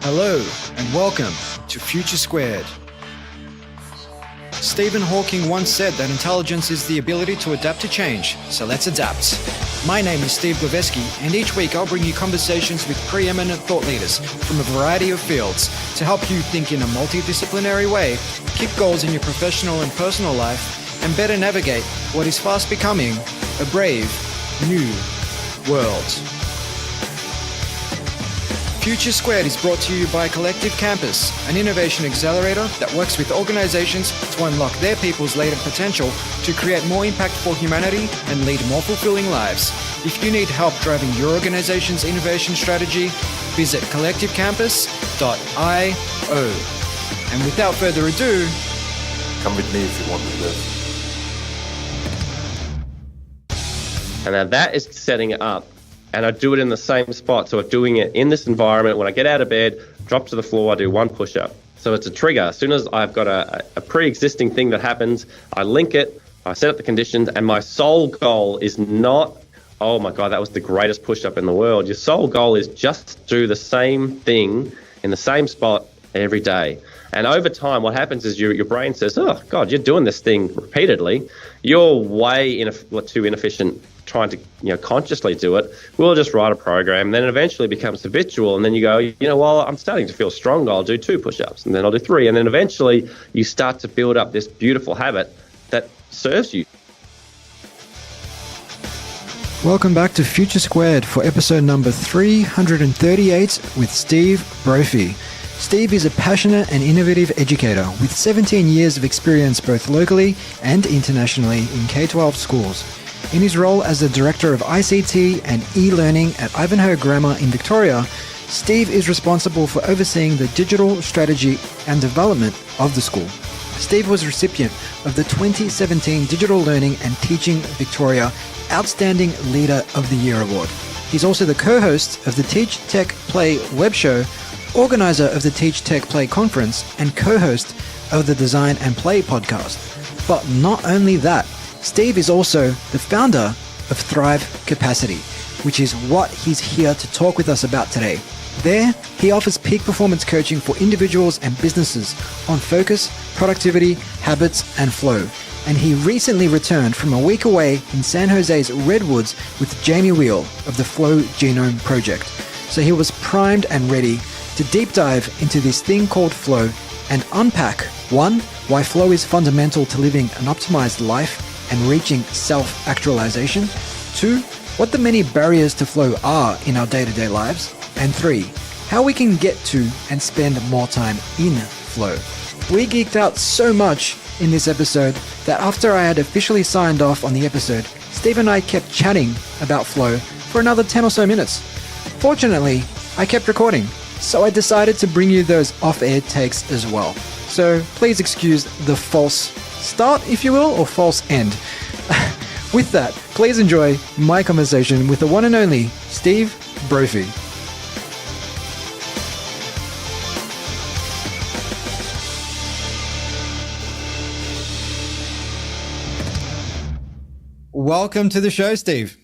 Hello and welcome to Future Squared. Stephen Hawking once said that intelligence is the ability to adapt to change, so let's adapt. My name is Steve Glaveski, and each week I'll bring you conversations with preeminent thought leaders from a variety of fields to help you think in a multidisciplinary way, keep goals in your professional and personal life, and better navigate what is fast becoming a brave, new world. Future Squared is brought to you by Collective Campus, an innovation accelerator that works with organizations to unlock their people's latent potential to create more impact for humanity and lead more fulfilling lives. If you need help driving your organization's innovation strategy, visit collectivecampus.io. And without further ado, come with me if you want to live. And now that is setting it up. And I do it in the same spot. So I'm doing it in this environment. When I get out of bed, drop to the floor, I do one push-up. So it's a trigger. As soon as I've got a pre-existing thing that happens, I link it, I set up the conditions, and my sole goal is not, oh my God, that was the greatest push-up in the world. Your sole goal is just do the same thing in the same spot every day. And over time, what happens is your brain says, oh God, you're doing this thing repeatedly. You're way too inefficient trying to consciously do it. We'll just write a program, and then it eventually becomes habitual, and then you go, well, I'm starting to feel stronger, I'll do 2 push-ups, and then I'll do 3, and then eventually you start to build up this beautiful habit that serves you. welcome back to Future Squared for episode number 338 with Steve Brophy. Steve is a passionate and innovative educator with 17 years of experience both locally and internationally in K-12 schools. In his role as the Director of ICT and eLearning at Ivanhoe Grammar in Victoria, Steve is responsible for overseeing the digital strategy and development of the school. Steve was recipient of the 2017 Digital Learning and Teaching Victoria Outstanding Leader of the Year Award. He's also the co-host of the TeachTechPlay web show, organiser of the TeachTechPlay conference, and co-host of the Design and Play podcast. But not only that, Steve is also the founder of Thrive Capacity, which is what he's here to talk with us about today. There, he offers peak performance coaching for individuals and businesses on focus, productivity, habits, and flow. And he recently returned from a week away in San Jose's Redwoods with Jamie Wheal of the Flow Genome Project. So he was primed and ready to deep dive into this thing called flow and unpack, 1, why flow is fundamental to living an optimized life and reaching self-actualisation, 2, what the many barriers to flow are in our day-to-day lives, and 3, how we can get to and spend more time in flow. We geeked out so much in this episode that after I had officially signed off on the episode, Steve and I kept chatting about flow for another 10 or so minutes. Fortunately, I kept recording, so I decided to bring you those off-air takes as well. So please excuse the false start, if you will, or false end. With that, please enjoy my conversation with the one and only Steve Brophy. Welcome to the show, Steve.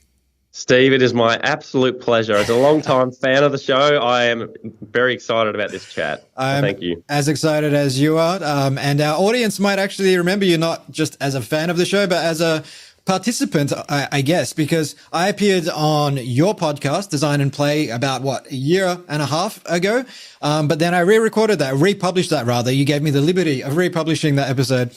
Steve, it is my absolute pleasure. As a long-time fan of the show, I am very excited about this chat. Thank you. As excited as you are. And our audience might actually remember you not just as a fan of the show, but as a participant, I guess, because I appeared on your podcast, Design and Play, about a year and a half ago. But then I republished that rather. You gave me the liberty of republishing that episode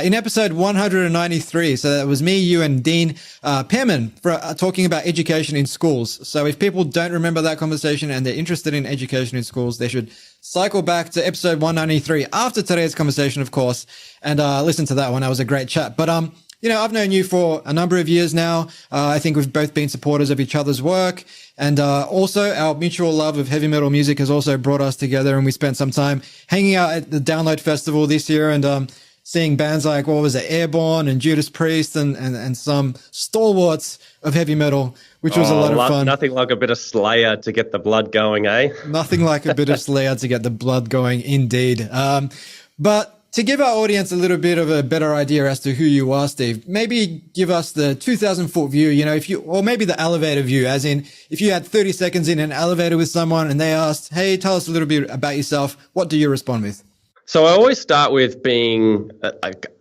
in episode 193. So that was me, you, and Dean Pearman talking about education in schools. So if people don't remember that conversation and they're interested in education in schools, they should cycle back to episode 193 after today's conversation, of course, and listen to that one. That was a great chat. But I've known you for a number of years now. I think we've both been supporters of each other's work. And also our mutual love of heavy metal music has also brought us together. And we spent some time hanging out at the Download Festival this year and seeing bands like, Airborne and Judas Priest and some stalwarts of heavy metal, which was a lot of fun. Nothing like a bit of Slayer to get the blood going, eh? Nothing like a bit of Slayer to get the blood going, indeed. But To give our audience a little bit of a better idea as to who you are, Steve, maybe give us the 2,000-foot view, or maybe the elevator view, as in if you had 30 seconds in an elevator with someone and they asked, hey, tell us a little bit about yourself, what do you respond with? So I always start with being,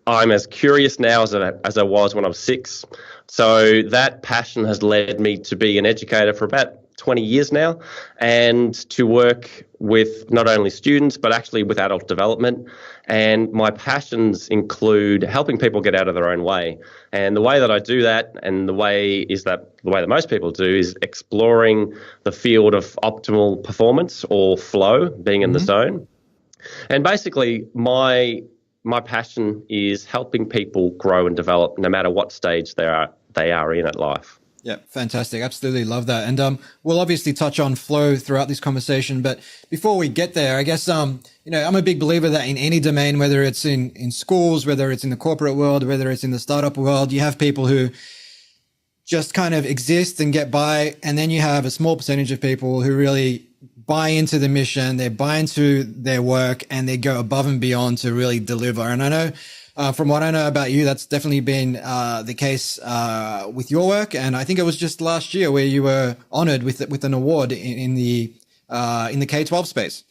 I'm as curious now as I was when I was 6. So that passion has led me to be an educator for about 20 years now, and to work with not only students, but actually with adult development. And my passions include helping people get out of their own way. And the way that I do that, and the way that most people do, is exploring the field of optimal performance, or flow, being in the zone. And basically, my passion is helping people grow and develop no matter what stage they are in at life. Yeah, fantastic. Absolutely love that. And we'll obviously touch on flow throughout this conversation. But before we get there, I guess, I'm a big believer that in any domain, whether it's in schools, whether it's in the corporate world, whether it's in the startup world, you have people who just kind of exist and get by. And then you have a small percentage of people who really buy into the mission, they buy into their work, and they go above and beyond to really deliver. And I know, from what I know about you, that's definitely been the case with your work. And I think it was just last year where you were honored with an award in the K-12 space.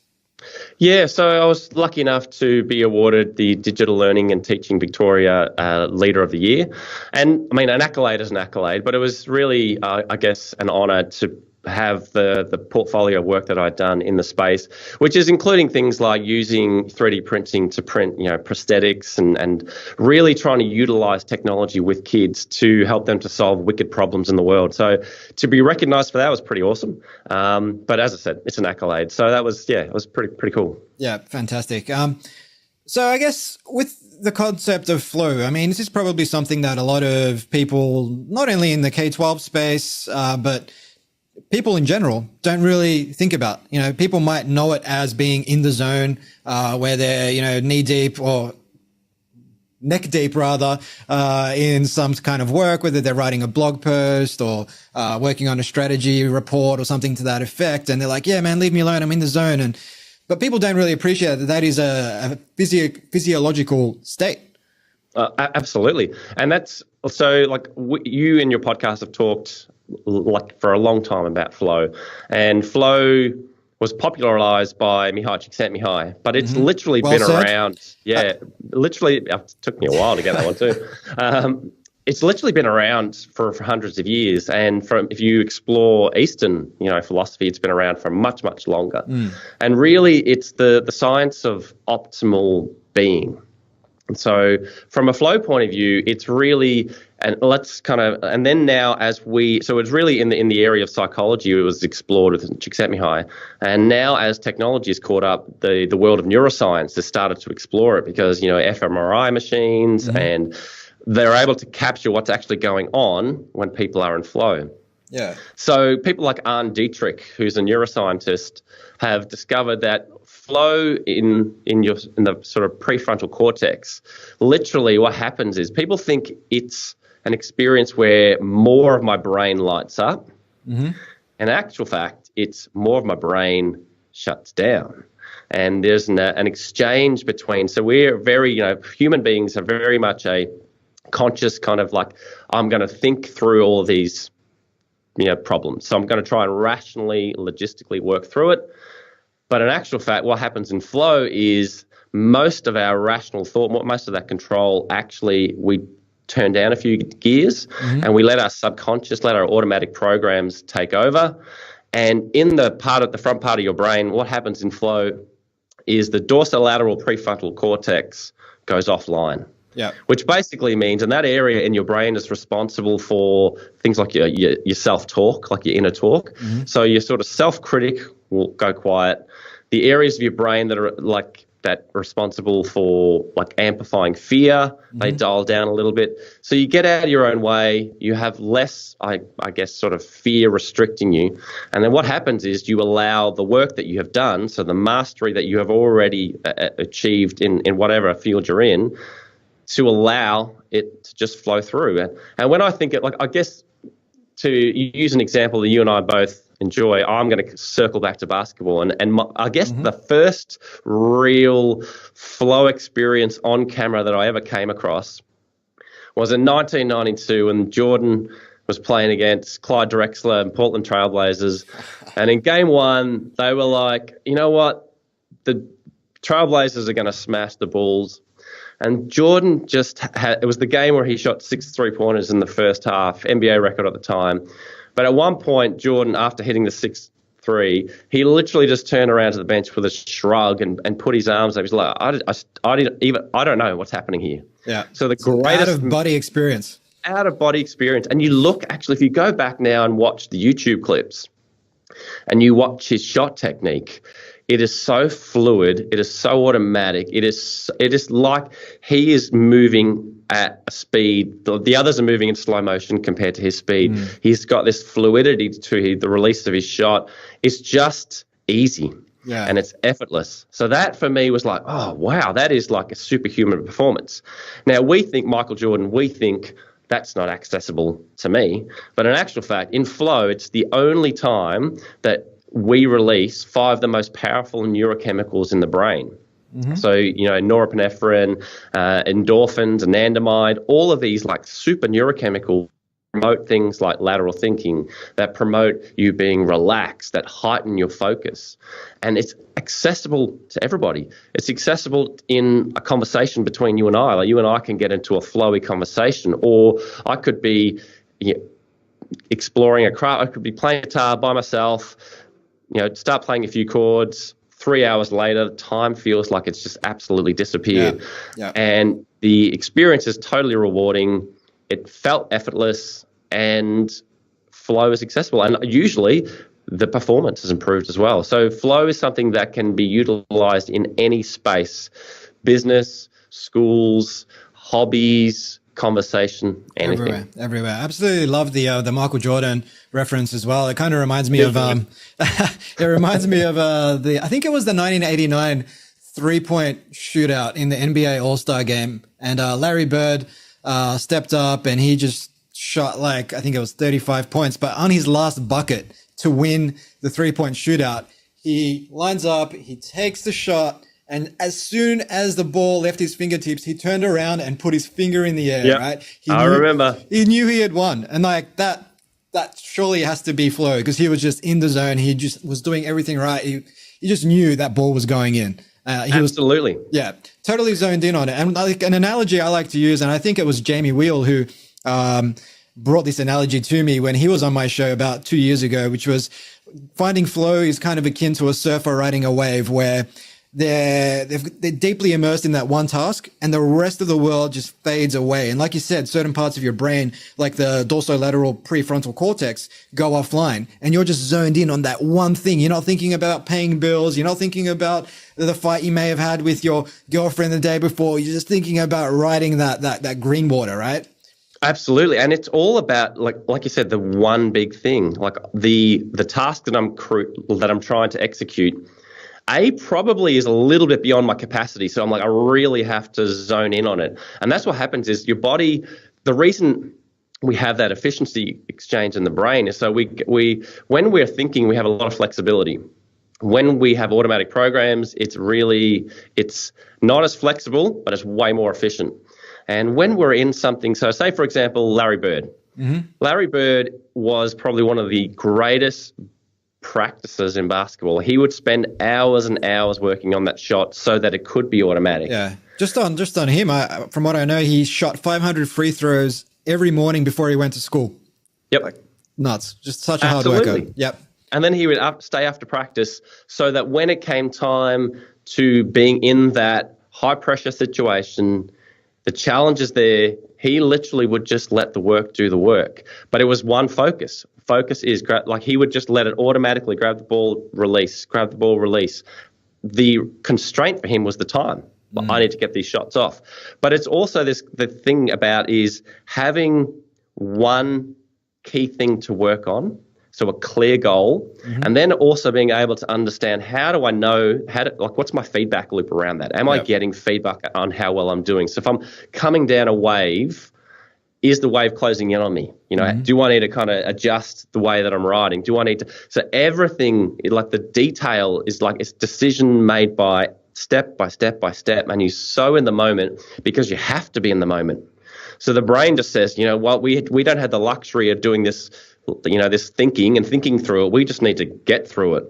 Yeah, so I was lucky enough to be awarded the Digital Learning and Teaching Victoria Leader of the Year. And I mean, an accolade is an accolade, but it was really, I guess, an honor to have the portfolio of work that I'd done in the space, which is including things like using 3D printing to print, prosthetics, and really trying to utilize technology with kids to help them to solve wicked problems in the world. So to be recognized for that was pretty awesome. But as I said, it's an accolade. So that was, it was pretty cool. Yeah, fantastic. So I guess with the concept of flow, I mean, this is probably something that a lot of people, not only in the K-12 space, but people in general don't really think about. People might know it as being in the zone, where they're, knee deep or neck deep rather, in some kind of work, whether they're writing a blog post or, working on a strategy report or something to that effect. And they're like, yeah, man, leave me alone. I'm in the zone. But people don't really appreciate that is a physiological state. Absolutely. And that's so, like, you in your podcast have talked for a long time about flow, and flow was popularized by Mihai Csikszentmihalyi, but it's literally been around. Yeah, literally, it took me a while to get that one too. It's literally been around for hundreds of years, and if you explore Eastern, philosophy, it's been around for much, much longer. And really, it's the science of optimal being. And so from a flow point of view, it's really, and then now so it's really in the area of psychology, it was explored with Csikszentmihalyi. And now as technology has caught up, the world of neuroscience has started to explore it, because, fMRI machines, and they're able to capture what's actually going on when people are in flow. Yeah. So people like Arne Dietrich, who's a neuroscientist, have discovered that flow in the sort of prefrontal cortex, literally what happens is people think it's an experience where more of my brain lights up. In actual fact, it's more of my brain shuts down. And there's an exchange between, so we're very, human beings are very much a conscious kind of like, I'm going to think through all of these problems. So I'm going to try and rationally, logistically work through it. But in actual fact, what happens in flow is most of our rational thought, most of that control, actually we turn down a few gears and we let our subconscious, let our automatic programs take over. And in the front part of your brain, what happens in flow is the dorsolateral prefrontal cortex goes offline. Yeah. Which basically means in that area in your brain is responsible for things like your self-talk, like your inner talk. So your sort of self-critic will go quiet. The areas of your brain that are responsible for like amplifying fear, they dial down a little bit. So you get out of your own way, you have less, I guess, sort of fear restricting you. And then what happens is you allow the work that you have done, so the mastery that you have already achieved in whatever field you're in, to allow it to just flow through. And when I think I guess to use an example that you and I both enjoy, I'm going to circle back to basketball. And I guess the first real flow experience on camera that I ever came across was in 1992 when Jordan was playing against Clyde Drexler and Portland Trailblazers. And in game one, they were like, you know what? The Trailblazers are going to smash the Bulls. And Jordan it was the game where he shot 6 3-pointers in the first half, NBA record at the time. But at one point, Jordan, after hitting the 6-3, he literally just turned around to the bench with a shrug and put his arms up. He's like, I don't know what's happening here. Yeah. So the greatest out-of-body experience. Out-of-body experience. And you look, actually, if you go back now and watch the YouTube clips and you watch his shot technique, it is so fluid. It is so automatic. It is like he is moving at a speed. The others are moving in slow motion compared to his speed. He's got this fluidity to the release of his shot. It's just easy. Yeah. And it's effortless. So that for me was like, oh, wow, that is like a superhuman performance. Now we think Michael Jordan, that's not accessible to me. But in actual fact, in Flow, it's the only time that we release 5 of the most powerful neurochemicals in the brain. So, norepinephrine, endorphins, anandamide, all of these like super neurochemicals promote things like lateral thinking, that promote you being relaxed, that heighten your focus. And it's accessible to everybody. It's accessible in a conversation between you and I. Like you and I can get into a flowy conversation, or I could be exploring a craft. I could be playing guitar by myself, start playing a few chords. 3 hours later, time feels like it's just absolutely disappeared. Yeah. And the experience is totally rewarding. It felt effortless, and flow is accessible. And usually the performance is improved as well. So flow is something that can be utilized in any space: business, schools, hobbies, conversation, anything. Everywhere. Absolutely love the Michael Jordan reference as well. It kind of reminds me of I think it was the 1989 3-point shootout in the NBA All-Star game, and Larry Bird stepped up and he just shot I think it was 35 points, but on his last bucket to win the 3-point shootout, he lines up, he takes the shot, and as soon as the ball left his fingertips, he turned around and put his finger in the air, right? I remember. He knew he had won. And that surely has to be flow, because he was just in the zone. He just was doing everything right. He just knew that ball was going in. Absolutely. Totally zoned in on it. And like an analogy I like to use, and I think it was Jamie Wheal who brought this analogy to me when he was on my show about 2 years ago, which was finding flow is kind of akin to a surfer riding a wave, where they're deeply immersed in that one task and the rest of the world just fades away. And like you said, certain parts of your brain, like the dorsolateral prefrontal cortex, go offline and you're just zoned in on that one thing. You're not thinking about paying bills. You're not thinking about the fight you may have had with your girlfriend the day before. You're just thinking about riding that green water, right? Absolutely. And it's all about, like you said, the one big thing, like the task that I'm trying to execute. Probably is a little bit beyond my capacity. So I'm like, I really have to zone in on it. And that's what happens is your body, the reason we have that efficiency exchange in the brain is so we when we're thinking, we have a lot of flexibility. When we have automatic programs, it's not as flexible, but it's way more efficient. And when we're in something, so say, for example, Larry Bird. Larry Bird was probably one of the greatest practices in basketball. He would spend hours and hours working on that shot so that it could be automatic. Yeah. Just on him, from what I know, he shot 500 free throws every morning before he went to school. Yep. Nuts. Just such a hard worker. Yep. And then he would stay after practice so that when it came time to being in that high pressure situation, the challenges there, he literally would just let the work do the work. But it was one focus. Focus is he would just let it automatically grab the ball, release. The constraint for him was the time. I need to get these shots off. But it's also the thing about is having one key thing to work on, so a clear goal, and then also being able to understand how do I know, what's my feedback loop around that? Am I getting feedback on how well I'm doing? So if I'm coming down a wave, is the wave closing in on me? You know, do I need to kind of adjust the way that I'm riding? Do I need to? So everything, like the detail is like it's decision made by step by step by step, and you're so in the moment because you have to be in the moment. So the brain just says, you know what, we don't have the luxury of doing this, you know, this thinking and thinking through it. We just need to get through it.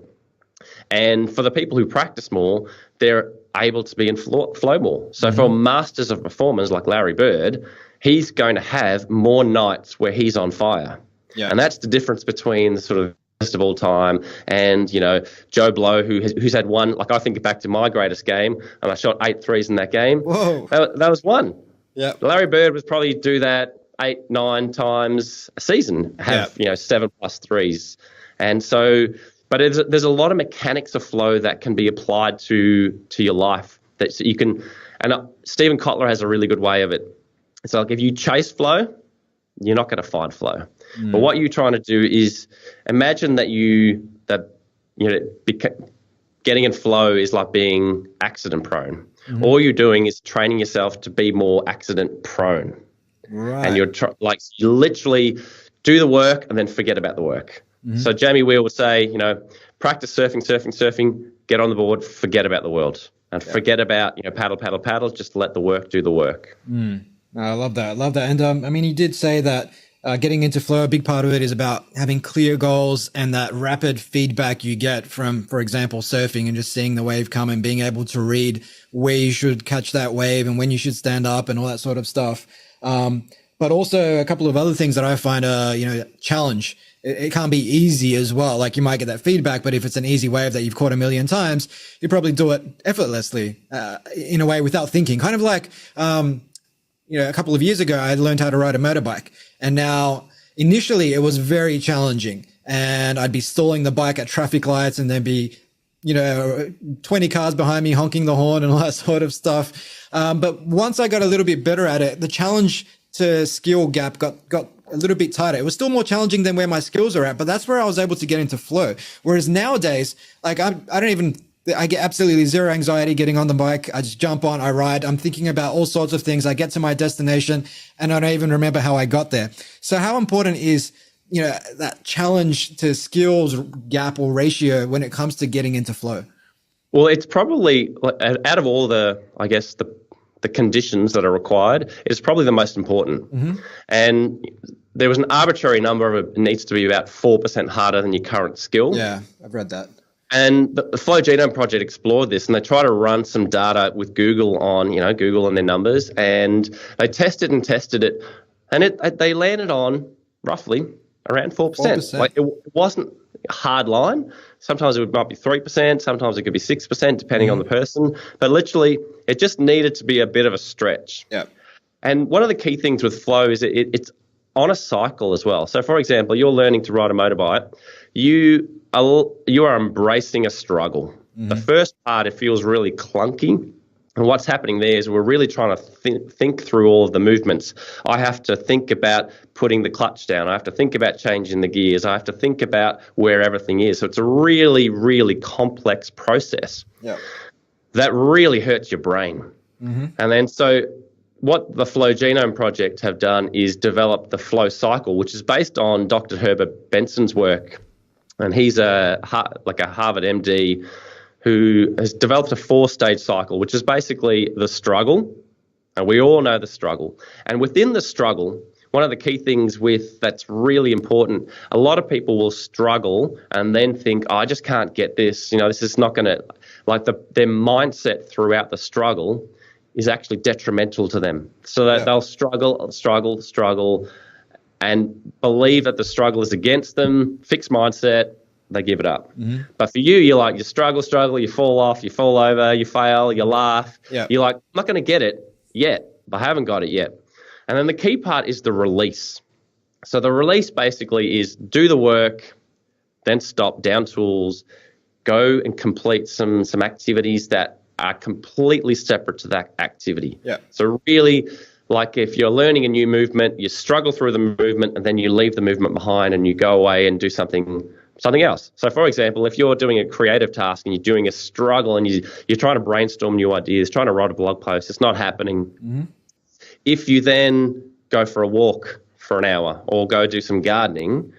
And for the people who practice more, they're able to be in flow more. So for masters of performance like Larry Bird, he's going to have more nights where he's on fire. Yeah. And that's the difference between the sort of best of all time and, you know, Joe Blow, who's had one. Like, I think back to my greatest game, and I shot 8 threes in that game. Whoa. That was one. Yeah. Larry Bird would probably do that 8, 9 times a season, have, you know, 7+ threes. And so, but there's a lot of mechanics of flow that can be applied to your life that you can, and Stephen Kotler has a really good way of it. It's like, if you chase flow, you're not going to find flow. But what you're trying to do is imagine that getting in flow is like being accident prone. All you're doing is training yourself to be more accident prone. Right. And you literally do the work and then forget about the work. So Jamie Wheal would say, you know, practice surfing, get on the board, forget about the world, and forget about, you know, paddle, just let the work do the work. I love that. And I mean, you did say that getting into flow, a big part of it is about having clear goals and that rapid feedback you get from, for example, surfing and just seeing the wave come and being able to read where you should catch that wave and when you should stand up and all that sort of stuff. But also a couple of other things that I find challenge. It can't be easy as well. Like, you might get that feedback, but if it's an easy wave that you've caught a million times, you probably do it effortlessly, in a way, without thinking. Kind of like, a couple of years ago, I learned how to ride a motorbike, and now initially it was very challenging, and I'd be stalling the bike at traffic lights, and there'd be, 20 cars behind me honking the horn and all that sort of stuff. But once I got a little bit better at it, the challenge to skill gap got a little bit tighter. It was still more challenging than where my skills are at, but that's where I was able to get into flow. Whereas nowadays, like, I get absolutely zero anxiety getting on the bike. I just jump on, I ride. I'm thinking about all sorts of things. I get to my destination and I don't even remember how I got there. So how important is, that challenge to skills gap or ratio when it comes to getting into flow? Well, it's probably, out of all the conditions that are required, it's probably the most important. And there was an arbitrary number of it needs to be about 4% harder than your current skill. Yeah, I've read that. And the Flow Genome Project explored this, and they try to run some data with Google on, Google and their numbers, and they tested it, and they landed on roughly around 4%. Like, it wasn't a hard line. Sometimes it might be 3%, sometimes it could be 6%, depending on the person. But literally, it just needed to be a bit of a stretch. Yeah. And one of the key things with flow is it's on a cycle as well. So, for example, you're learning to ride a motorbike. You are embracing a struggle. The first part, it feels really clunky. And what's happening there is we're really trying to think through all of the movements. I have to think about putting the clutch down. I have to think about changing the gears. I have to think about where everything is. So it's a really, really complex process that really hurts your brain. And then so what the Flow Genome Project have done is develop the flow cycle, which is based on Dr. Herbert Benson's work. And he's a Harvard MD who has developed a 4-stage cycle, which is basically the struggle. And we all know the struggle. And within the struggle, one of the key things that's really important, a lot of people will struggle and then think, I just can't get this. This is not going to, their mindset throughout the struggle is actually detrimental to them. So that they'll struggle, and believe that the struggle is against them, fixed mindset, they give it up. But for you, you struggle, you fall off, you fall over, you fail, you laugh. Yeah. You're like, I'm not going to get it yet. I haven't got it yet. And then the key part is the release. So the release basically is do the work, then stop, down tools, go and complete some activities that are completely separate to that activity. Yeah. So really, like, if you're learning a new movement, you struggle through the movement and then you leave the movement behind and you go away and do something else. So, for example, if you're doing a creative task and you're doing a struggle and you're trying to brainstorm new ideas, trying to write a blog post, it's not happening. If you then go for a walk for an hour or go do some gardening,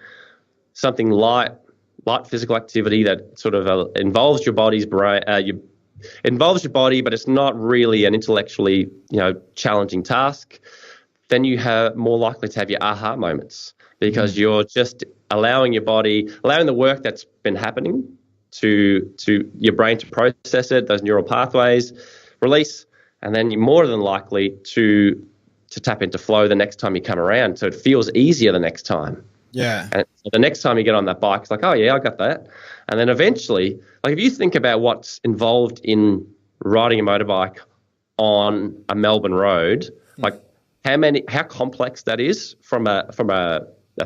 something light physical activity that sort of involves your body's brain, involves your body, but it's not really an intellectually, challenging task, then you have more likely to have your aha moments because you're just allowing your body, allowing the work that's been happening to your brain to process it, those neural pathways release, and then you're more than likely to tap into flow the next time you come around. So it feels easier the next time. Yeah. And so the next time you get on that bike, it's like, oh yeah, I got that. And then eventually, like if you think about what's involved in riding a motorbike on a Melbourne road, like how complex that is from a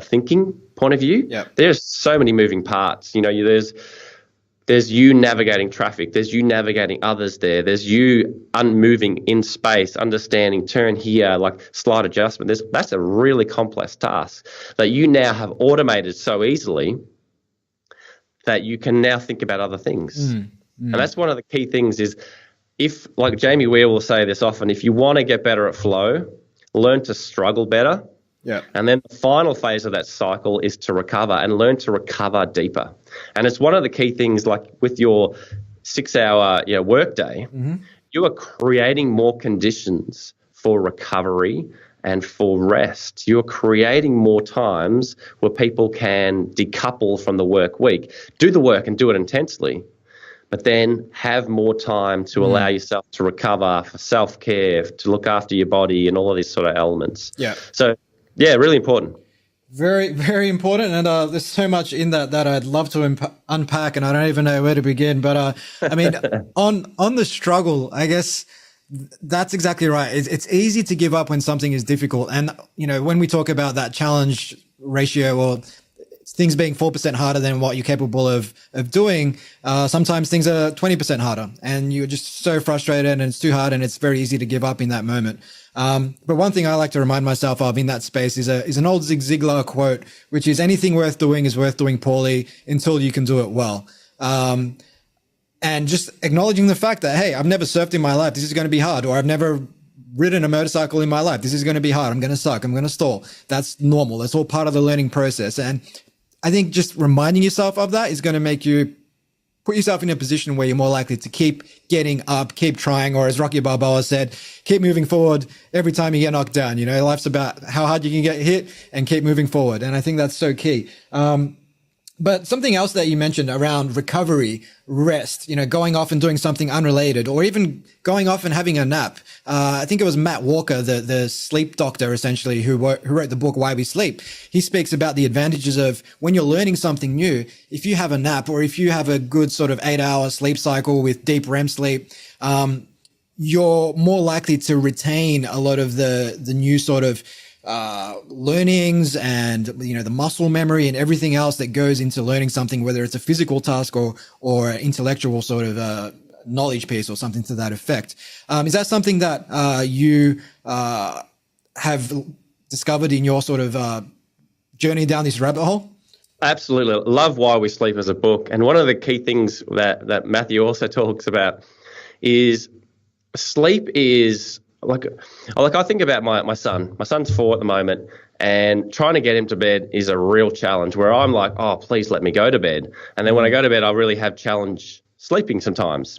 thinking point of view. Yeah. There's so many moving parts. There's you navigating traffic. There's you navigating others there. There's you unmoving in space, understanding turn here, like slight adjustment. That's a really complex task that you now have automated so easily that you can now think about other things. And that's one of the key things is if, like Jamie Wheal will say this often, if you want to get better at flow, learn to struggle better. Yeah. And then the final phase of that cycle is to recover and learn to recover deeper. And it's one of the key things, like with your 6-hour workday, you are creating more conditions for recovery and for rest. You're creating more times where people can decouple from the work week, do the work and do it intensely, but then have more time to allow yourself to recover, for self-care, to look after your body and all of these sort of elements. Yeah. So, yeah, really important. Very, very important. And there's so much in that I'd love to unpack, and I don't even know where to begin. But I mean, on the struggle, I guess that's exactly right. It's easy to give up when something is difficult. And, when we talk about that challenge ratio or things being 4% harder than what you're capable of doing, sometimes things are 20% harder and you're just so frustrated and it's too hard and it's very easy to give up in that moment. But one thing I like to remind myself of in that space is an old Zig Ziglar quote, which is anything worth doing is worth doing poorly until you can do it well. And just acknowledging the fact that, hey, I've never surfed in my life. This is going to be hard. Or I've never ridden a motorcycle in my life. This is going to be hard. I'm going to suck. I'm going to stall. That's normal. That's all part of the learning process. And I think just reminding yourself of that is going to make you put yourself in a position where you're more likely to keep getting up, keep trying, or as Rocky Balboa said, keep moving forward every time you get knocked down. Life's about how hard you can get hit and keep moving forward. And I think that's so key. But something else that you mentioned around recovery, rest, going off and doing something unrelated, or even going off and having a nap. I think it was Matt Walker, the sleep doctor, essentially, who wrote the book Why We Sleep. He speaks about the advantages of when you're learning something new, if you have a nap or if you have a good sort of 8-hour sleep cycle with deep REM sleep, you're more likely to retain a lot of the new sort of learnings and the muscle memory and everything else that goes into learning something, whether it's a physical task or an intellectual sort of knowledge piece or something to that effect. Is that something that you have discovered in your sort of journey down this rabbit hole? Absolutely. Love Why We Sleep as a book. And one of the key things that Matthew also talks about is sleep is like I think about my son. My son's 4 at the moment, and trying to get him to bed is a real challenge where I'm like, oh, please let me go to bed. And then when I go to bed, I really have challenge sleeping sometimes.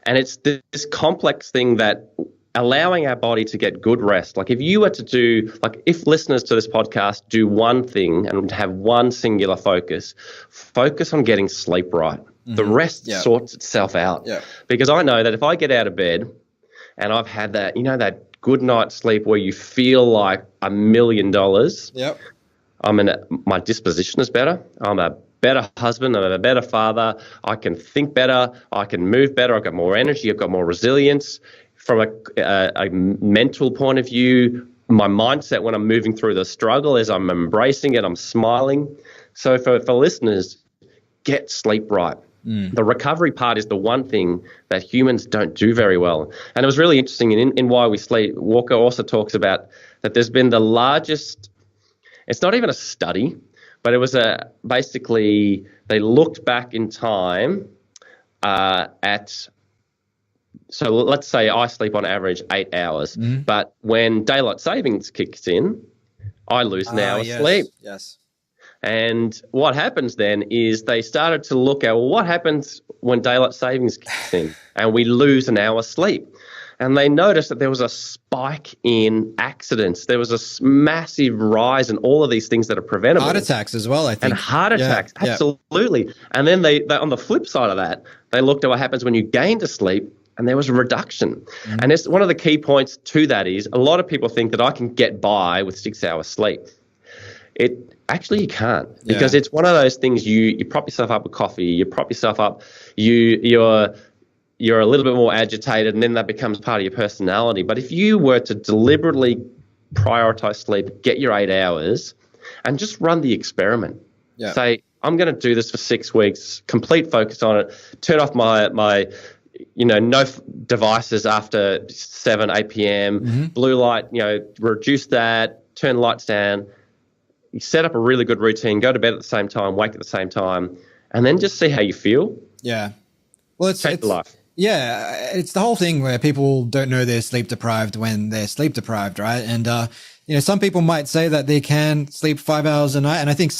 And it's this complex thing that allowing our body to get good rest. Like if you were to do, like if listeners to this podcast do one thing and have one singular focus on getting sleep right. Mm-hmm. The rest sorts itself out. Yeah. Because I know that if I get out of bed and I've had that, that good night's sleep where you feel like $1 million. Yep. My disposition is better. I'm a better husband. I'm a better father. I can think better. I can move better. I've got more energy. I've got more resilience. From a mental point of view, my mindset when I'm moving through the struggle is I'm embracing it. I'm smiling. So for listeners, get sleep right. The recovery part is the one thing that humans don't do very well. And it was really interesting in Why We Sleep, Walker also talks about that there's been the largest, it's not even a study, but it was basically they looked back in time at so let's say I sleep on average 8 hours, but when daylight savings kicks in, I lose an hour's sleep. Yes. And what happens then is they started to look at, well, what happens when daylight savings kicks in and we lose an hour's sleep? And they noticed that there was a spike in accidents. There was a massive rise in all of these things that are preventable. Heart attacks as well, I think. And heart attacks, absolutely. And then they on the flip side of that, they looked at what happens when you gain to sleep, and there was a reduction. And it's one of the key points to that is a lot of people think that I can get by with 6 hours sleep. Actually, you can't, because it's one of those things you prop yourself up with coffee, you prop yourself up, you're a little bit more agitated, and then that becomes part of your personality. But if you were to deliberately prioritize sleep, get your 8 hours, and just run the experiment. Say, I'm going to do this for 6 weeks, complete focus on it, turn off my no devices after 7, 8 p.m., blue light, reduce that, turn lights down. You set up a really good routine, go to bed at the same time, wake at the same time, and then just see how you feel. Yeah. Well, it's life. Yeah, it's the whole thing where people don't know they're sleep deprived when they're sleep deprived, right? And some people might say that they can sleep 5 hours a night, and I think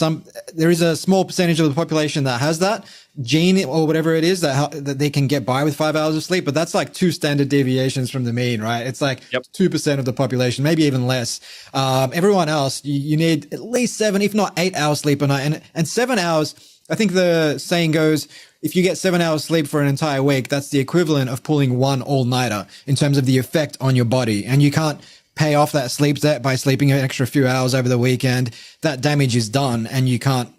there is a small percentage of the population that has that gene or whatever it is that they can get by with 5 hours of sleep, but that's like 2 standard deviations from the mean, right? It's like 2% of the population, maybe even less. Everyone else, you need at least 7, if not 8 hours sleep a night, and 7 hours. I think the saying goes, if you get 7 hours sleep for an entire week, that's the equivalent of pulling 1 all-nighter in terms of the effect on your body. And you can't pay off that sleep debt by sleeping an extra few hours over the weekend. That damage is done and you can't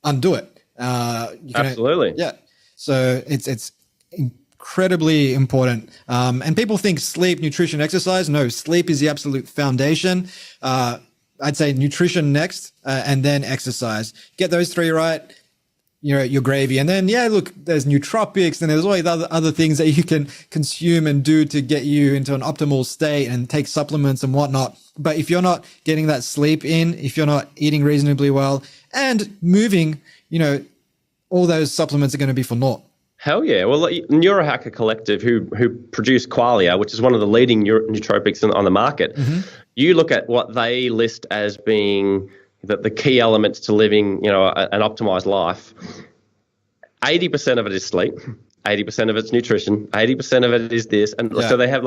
undo it. Absolutely. Yeah. So it's incredibly important. And people think sleep, nutrition, exercise. No, sleep is the absolute foundation. I'd say nutrition next, and then exercise. Get those 3 right. Your gravy. And then, look, there's nootropics and there's all these other things that you can consume and do to get you into an optimal state and take supplements and whatnot. But if you're not getting that sleep in, if you're not eating reasonably well and moving, all those supplements are going to be for naught. Hell yeah. Well, Neurohacker Collective, who produce Qualia, which is one of the leading nootropics on the market, you look at what they list as being the key elements to living, an optimized life. 80% of it is sleep, 80% of it's nutrition, 80% of it is this, and so they have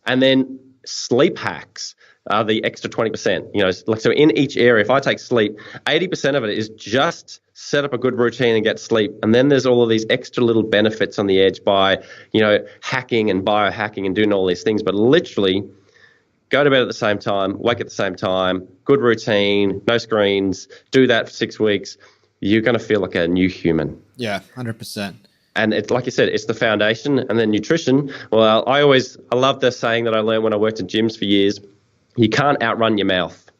and then sleep hacks are the extra 20%. So in each area, if I take sleep, 80% of it is just set up a good routine and get sleep, and then there's all of these extra little benefits on the edge by hacking and biohacking and doing all these things, but literally. Go to bed at the same time, wake at the same time, good routine, no screens, do that for 6 weeks. You're going to feel like a new human. Yeah, 100%. And it's like you said, it's the foundation. And then nutrition. Well, I love the saying that I learned when I worked in gyms for years. You can't outrun your mouth,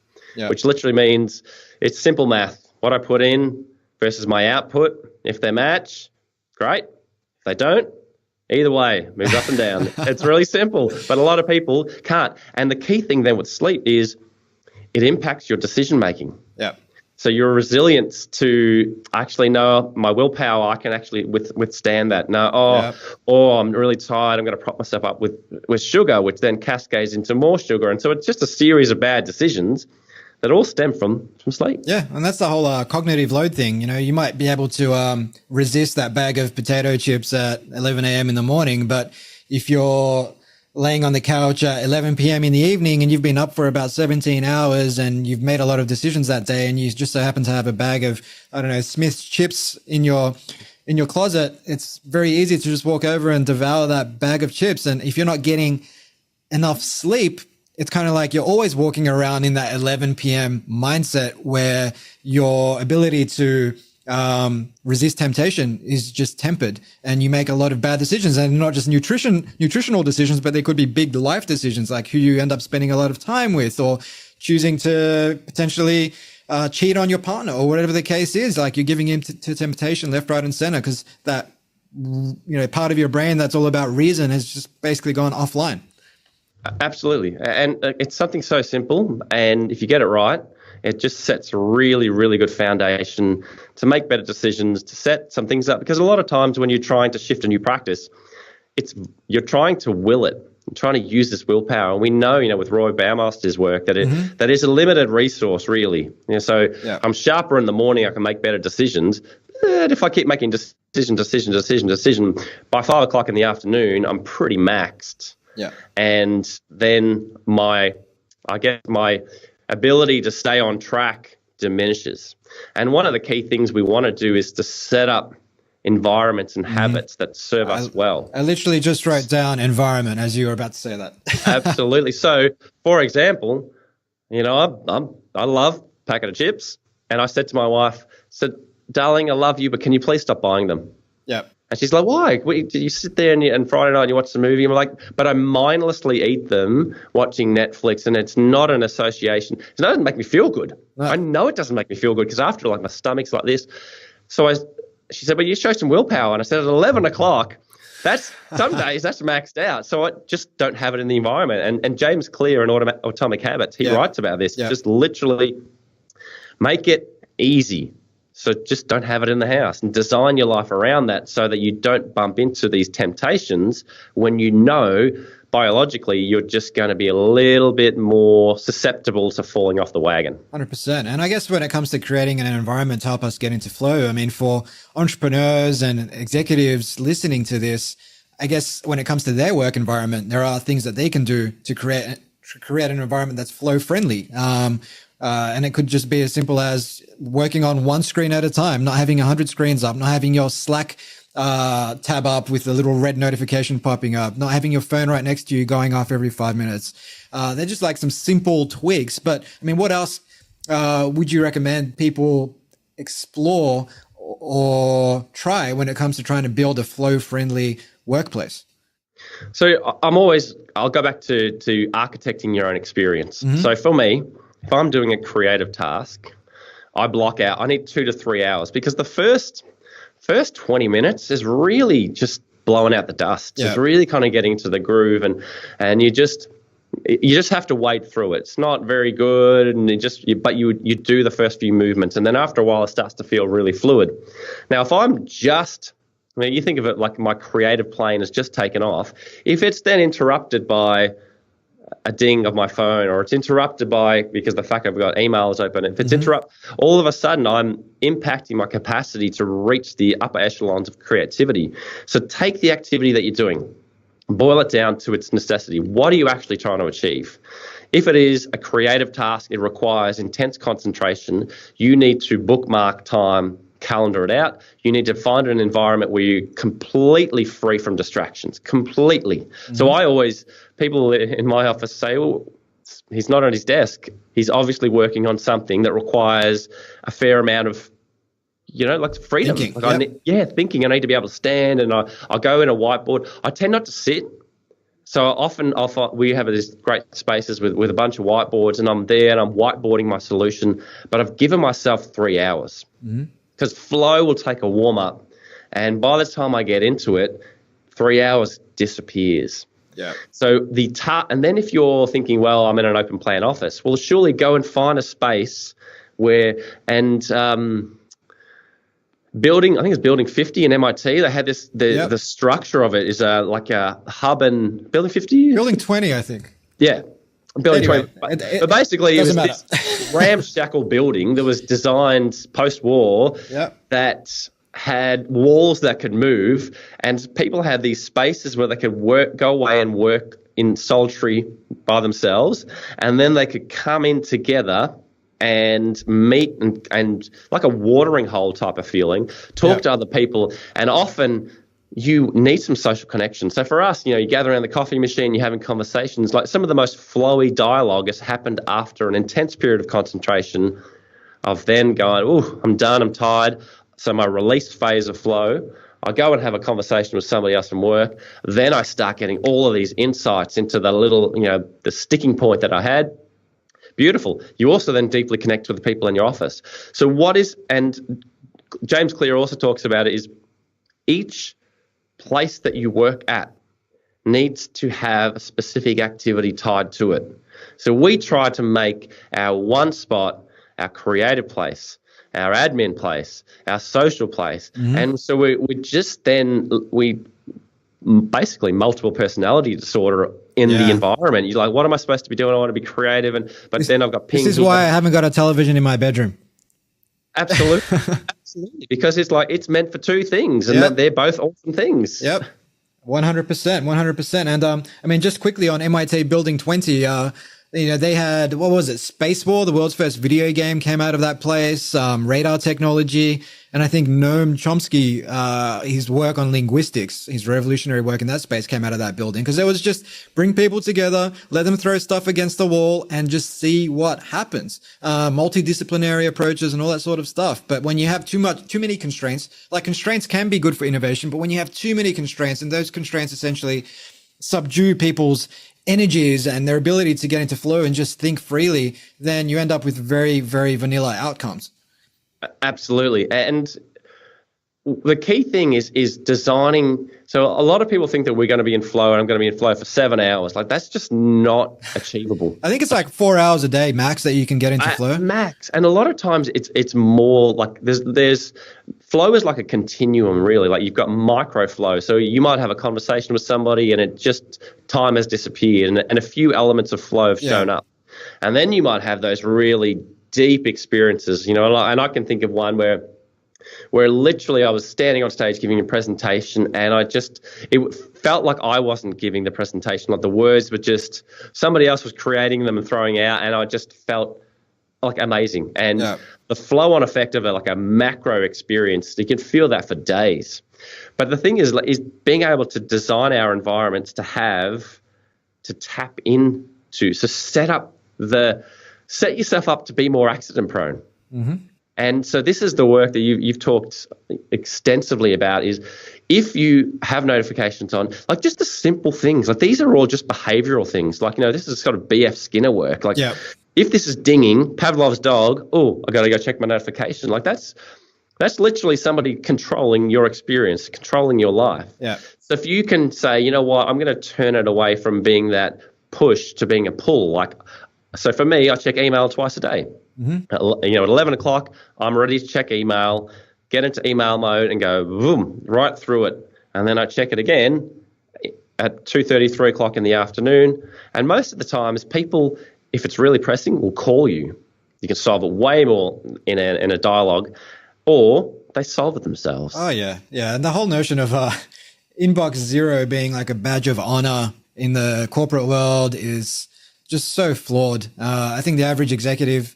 which literally means it's simple math. What I put in versus my output. If they match, great. If they don't, either way, moves up and down. It's really simple, but a lot of people can't. And the key thing then with sleep is it impacts your decision making. Yeah. So your resilience to actually know my willpower, I can actually withstand that. I'm really tired. I'm going to prop myself up with sugar, which then cascades into more sugar. And so it's just a series of bad decisions that all stem from sleep. Yeah, and that's the whole cognitive load thing. You might be able to resist that bag of potato chips at 11 a.m. in the morning, but if you're laying on the couch at 11 p.m. in the evening and you've been up for about 17 hours and you've made a lot of decisions that day and you just so happen to have a bag of, Smith's chips in your closet, it's very easy to just walk over and devour that bag of chips. And if you're not getting enough sleep, it's kind of like you're always walking around in that 11 p.m. mindset where your ability to resist temptation is just tempered and you make a lot of bad decisions, and not just nutritional decisions, but they could be big life decisions like who you end up spending a lot of time with or choosing to potentially cheat on your partner or whatever the case is. Like you're giving in to temptation left, right, and center because that, part of your brain that's all about reason has just basically gone offline. Absolutely. And it's something so simple. And if you get it right, it just sets a really, really good foundation to make better decisions, to set some things up. Because a lot of times when you're trying to shift a new practice, you're trying to will it. I'm trying to use this willpower, and we know, with Roy Baumeister's work that that is a limited resource, really. So I'm sharper in the morning, I can make better decisions. But if I keep making decision, by 5 o'clock in the afternoon, I'm pretty maxed. Yeah. And then my ability to stay on track diminishes. And one of the key things we want to do is to set up environments and habits that serve us well. I literally just wrote down environment as you were about to say that. Absolutely. So, for example, I love a packet of chips, and I said to my wife, darling, I love you, but can you please stop buying them? Yeah. And she's like, why? You sit there and Friday night and you watch the movie. And I'm like, but I mindlessly eat them watching Netflix, and it's not an association. It doesn't make me feel good. No. I know it doesn't make me feel good because after, my stomach's like this. So she said, well, you show some willpower. And I said, at 11 o'clock, some days that's maxed out. So I just don't have it in the environment. And James Clear in Atomic Habits, he writes about this. Yeah. Just literally make it easy. So just don't have it in the house, and design your life around that so that you don't bump into these temptations when biologically you're just going to be a little bit more susceptible to falling off the wagon. 100%. And I guess when it comes to creating an environment to help us get into flow, I mean, for entrepreneurs and executives listening to this, I guess when it comes to their work environment, there are things that they can do to create an environment that's flow friendly. And it could just be as simple as working on one screen at a time, not having 100 screens up, not having your Slack tab up with a little red notification popping up, not having your phone right next to you going off every 5 minutes. They're just like some simple tweaks. But I mean, what else would you recommend people explore or try when it comes to trying to build a flow-friendly workplace? So I'll go back to architecting your own experience. Mm-hmm. So for me, if I'm doing a creative task, I need 2 to 3 hours, because the first 20 minutes is really just blowing out the dust. Yeah. It's really kind of getting to the groove, and you just have to wade through it. It's not very good, and you do the first few movements, and then after a while it starts to feel really fluid. Now, if you think of it like my creative plane has just taken off. If it's then interrupted by a ding of my phone, or it's interrupted because the fact I've got emails open, if it's all of a sudden I'm impacting my capacity to reach the upper echelons of creativity. So take the activity that you're doing, boil it down to its necessity. What are you actually trying to achieve? If it is a creative task, it requires intense concentration. You need to bookmark time, calendar it out. You need to find an environment where you're completely free from distractions, completely. Mm-hmm. So people in my office say, well, he's not on his desk. He's obviously working on something that requires a fair amount of, freedom. Thinking. Thinking. I need to be able to stand, and I'll go in a whiteboard. I tend not to sit. So often we have these great spaces with a bunch of whiteboards, and I'm there and I'm whiteboarding my solution, but I've given myself 3 hours. Mm-hmm. Because flow will take a warm-up, and by the time I get into it, 3 hours disappears. Yeah. So and then if you're thinking, well, I'm in an open plan office, well, surely go and find a space where, building, I think it's Building 50 in MIT, they had this, the structure of it is like a hub, and Building 50? Building 20, I think. Yeah. Building 20. But basically, it was this ramshackle building that was designed post-war that had walls that could move, and people had these spaces where they could go away and work in solitary by themselves, and then they could come in together and meet and like a watering hole type of feeling, talk to other people, and often you need some social connection. So for us, you gather around the coffee machine, you're having conversations. Like some of the most flowy dialogue has happened after an intense period of concentration of then going, oh, I'm done, I'm tired. So my release phase of flow, I go and have a conversation with somebody else from work. Then I start getting all of these insights into the little, the sticking point that I had. Beautiful. You also then deeply connect with the people in your office. So and James Clear also talks about it, is each place that you work at needs to have a specific activity tied to it. So we try to make our one spot our creative place, our admin place, our social place. Mm-hmm. And so we basically multiple personality disorder in the environment. You're like, what am I supposed to be doing? I want to be creative, but then I've got ping. This is why I haven't got a television in my bedroom. Absolutely, absolutely, because it's meant for two things, and that they're both awesome things. Yep. 100%. And I mean, just quickly on MIT Building 20, they had, what was it? Space War, the world's first video game, came out of that place. Radar technology, and I think Noam Chomsky, his work on linguistics, his revolutionary work in that space, came out of that building, because it was just bring people together, let them throw stuff against the wall, and just see what happens. Multidisciplinary approaches and all that sort of stuff. But when you have too many constraints, like constraints can be good for innovation, but when you have too many constraints, and those constraints essentially subdue people's energies and their ability to get into flow and just think freely, then you end up with very, very vanilla outcomes. Absolutely. And the key thing is designing. So a lot of people think that we're going to be in flow and I'm going to be in flow for 7 hours. Like, that's just not achievable. I think it's like 4 hours a day max that you can get into flow. Max. And a lot of times it's more like there's flow is like a continuum, really. Like, you've got micro flow. So you might have a conversation with somebody and it just time has disappeared and a few elements of flow have shown up. And then you might have those really deep experiences, and I can think of one where literally I was standing on stage giving a presentation and it felt like I wasn't giving the presentation. Like, the words were just, somebody else was creating them and throwing out, and I just felt like amazing. And the flow on effect of a macro experience, you can feel that for days. But the thing is being able to design our environments to tap into, so set yourself up to be more accident prone. Mm-hmm. And so this is the work that you've talked extensively about, is if you have notifications on, like just the simple things, like these are all just behavioral things. Like, this is sort of B.F. Skinner work. Like, if this is dinging, Pavlov's dog, I got to go check my notification. Like, that's literally somebody controlling your experience, controlling your life. Yeah. So if you can say, you know what, I'm going to turn it away from being that push to being a pull. Like, so for me, I check email twice a day. Mm-hmm. At 11 o'clock, I'm ready to check email, get into email mode and go boom, right through it. And then I check it again at 2:30, 3 o'clock in the afternoon. And most of the times people, if it's really pressing, will call you. You can solve it way more in a dialogue, or they solve it themselves. Oh, yeah. Yeah. And the whole notion of inbox zero being like a badge of honor in the corporate world is just so flawed. I think the average executive,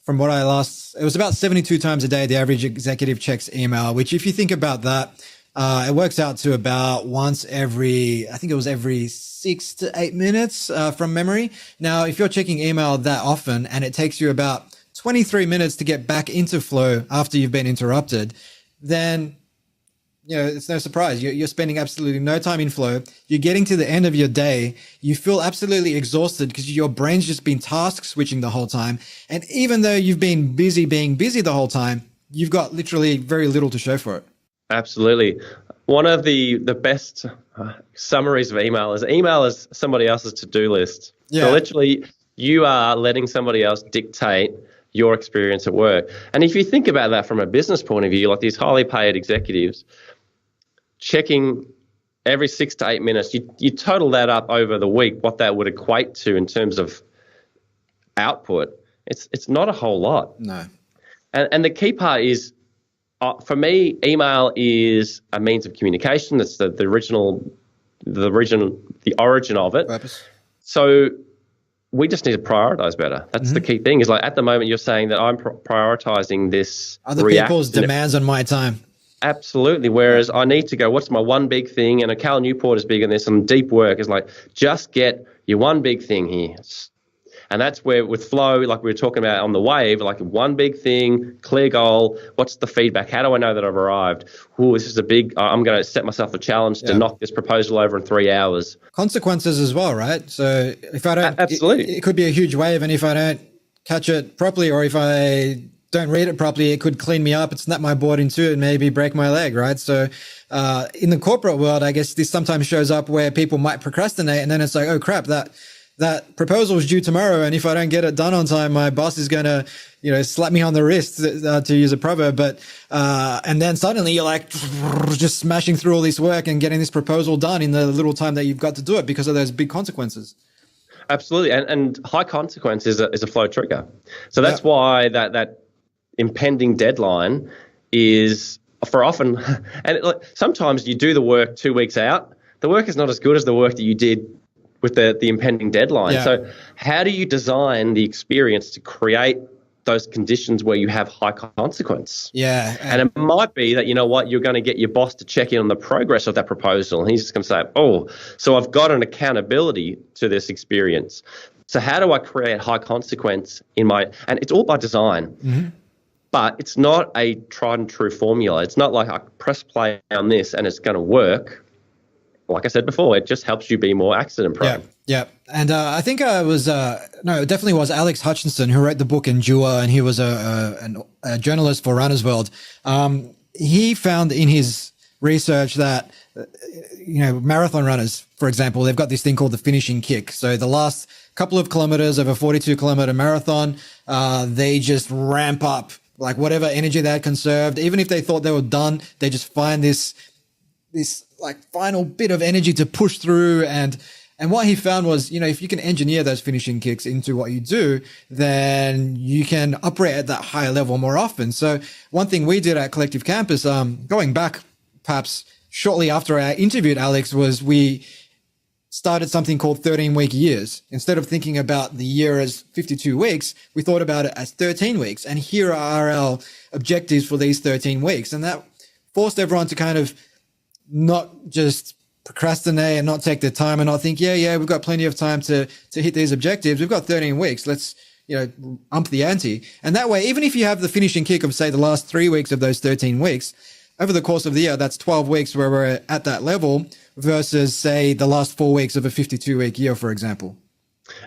from what it was about 72 times a day, the average executive checks email, which if you think about that, it works out to about once every 6 to 8 minutes from memory. Now, if you're checking email that often and it takes you about 23 minutes to get back into flow after you've been interrupted, then it's no surprise. You're spending absolutely no time in flow. You're getting to the end of your day. You feel absolutely exhausted because your brain's just been task switching the whole time. And even though you've been busy being busy the whole time, you've got literally very little to show for it. Absolutely. One of the best summaries of email is somebody else's to-do list. Yeah. So literally you are letting somebody else dictate your experience at work. And if you think about that from a business point of view, like these highly paid executives, checking every 6 to 8 minutes, you total that up over the week, what that would equate to in terms of output, it's not a whole lot. No. And the key part is, for me, email is a means of communication. That's the origin of it. Purpose. So we just need to prioritize better. That's the key thing. Is like, at the moment you're saying that I'm prioritizing this other people's demands on my time. Absolutely. Whereas I need to go, what's my one big thing? And a Cal Newport is big in this, and deep work is like, just get your one big thing here. And that's where with flow, like we were talking about on the wave, like one big thing, clear goal. What's the feedback? How do I know that I've arrived? This is I'm going to set myself a challenge to knock this proposal over in 3 hours. Consequences as well, right? So if I don't, absolutely, it could be a huge wave. And if I don't catch it properly, or if I don't read it properly, it could clean me up and snap my board in two and maybe break my leg, right? So in the corporate world, I guess this sometimes shows up where people might procrastinate, and then it's like, oh crap, that that proposal is due tomorrow, and if I don't get it done on time, my boss is going to, slap me on the wrist, to use a proverb. But and then suddenly you're like just smashing through all this work and getting this proposal done in the little time that you've got to do it because of those big consequences. Absolutely, and high consequence is a flow trigger. So that's why that impending deadline is for often, and sometimes you do the work 2 weeks out. The work is not as good as the work that you did with the impending deadline. Yeah. So how do you design the experience to create those conditions where you have high consequence? Yeah. And it might be that, you're going to get your boss to check in on the progress of that proposal. And he's just going to say, oh, so I've got an accountability to this experience. So how do I create high consequence and it's all by design. Mm-hmm. But it's not a tried and true formula. It's not like I press play on this and it's going to work. Like I said before, it just helps you be more accident prone. Yeah. And I think it definitely was Alex Hutchinson who wrote the book Endure, and he was a journalist for Runner's World. He found in his research that, marathon runners, for example, they've got this thing called the finishing kick. So the last couple of kilometers of a 42-kilometer marathon, they just ramp up, like whatever energy they had conserved. Even if they thought they were done, they just find this like final bit of energy to push through. And what he found was, if you can engineer those finishing kicks into what you do, then you can operate at that higher level more often. So one thing we did at Collective Campus, going back perhaps shortly after I interviewed Alex, was we started something called 13-week years. Instead of thinking about the year as 52 weeks, we thought about it as 13 weeks. And here are our objectives for these 13 weeks. And that forced everyone to kind of not just procrastinate and not take their time and not think, we've got plenty of time to hit these objectives. We've got 13 weeks. Let's, ump the ante. And that way, even if you have the finishing kick of, say, the last 3 weeks of those 13 weeks, over the course of the year, that's 12 weeks where we're at that level versus, say, the last 4 weeks of a 52-week year, for example.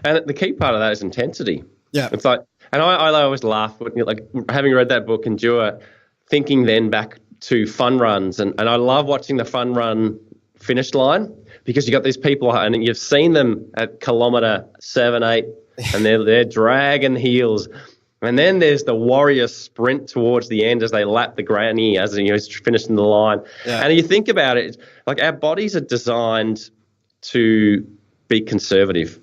And the key part of that is intensity. Yeah. It's like, and I always laugh, like having read that book, Endure, thinking then back to fun runs. And I love watching the fun run finish line because you got these people and you've seen them at kilometre 7, 8, and they're dragging heels. And then there's the warrior sprint towards the end as they lap the granny as he's finishing the line. Yeah. And you think about it, like our bodies are designed to be conservative.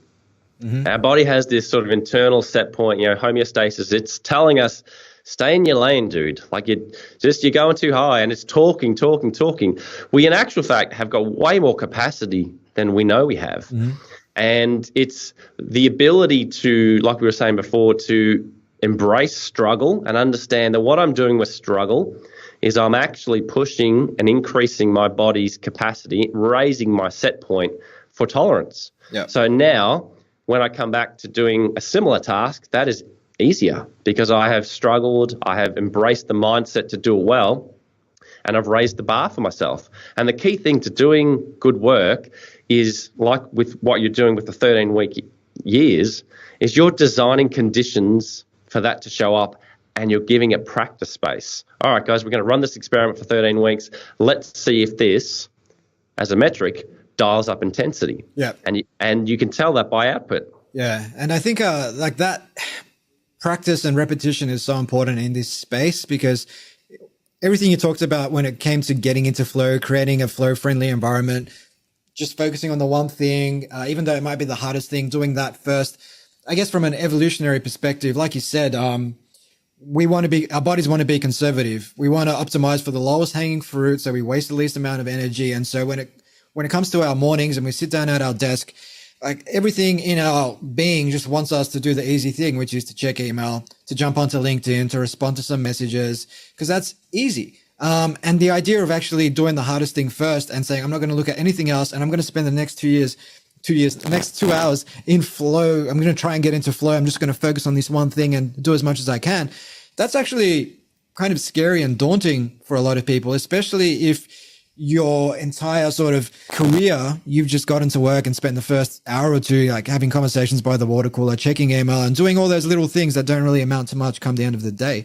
Mm-hmm. Our body has this sort of internal set point, homeostasis. It's telling us, stay in your lane, dude. Like you're going too high, and it's talking. We, in actual fact, have got way more capacity than we know we have. Mm-hmm. And it's the ability to, like we were saying before, to embrace struggle and understand that what I'm doing with struggle is I'm actually pushing and increasing my body's capacity, raising my set point for tolerance. Yep. So now when I come back to doing a similar task, that is easier because I have struggled, I have embraced the mindset to do it well, and I've raised the bar for myself. And the key thing to doing good work is, like with what you're doing with the 13-week years, is you're designing conditions for that to show up and you're giving it practice space. All right, guys, we're going to run this experiment for 13 weeks. Let's see if this, as a metric, dials up intensity. Yeah. And you can tell that by output. Yeah. And I think like that practice and repetition is so important in this space because everything you talked about when it came to getting into flow, creating a flow-friendly environment, just focusing on the one thing, even though it might be the hardest thing, doing that first. I guess from an evolutionary perspective, like you said, our bodies want to be conservative. We want to optimize for the lowest hanging fruit, so we waste the least amount of energy. And so when it comes to our mornings and we sit down at our desk, like everything in our being just wants us to do the easy thing, which is to check email, to jump onto LinkedIn, to respond to some messages, because that's easy. And the idea of actually doing the hardest thing first and saying, I'm not going to look at anything else, and I'm going to spend the next next 2 hours in flow. I'm going to try and get into flow. I'm just going to focus on this one thing and do as much as I can. That's actually kind of scary and daunting for a lot of people, especially if your entire sort of career, you've just gotten to work and spent the first hour or two like having conversations by the water cooler, checking email and doing all those little things that don't really amount to much come the end of the day.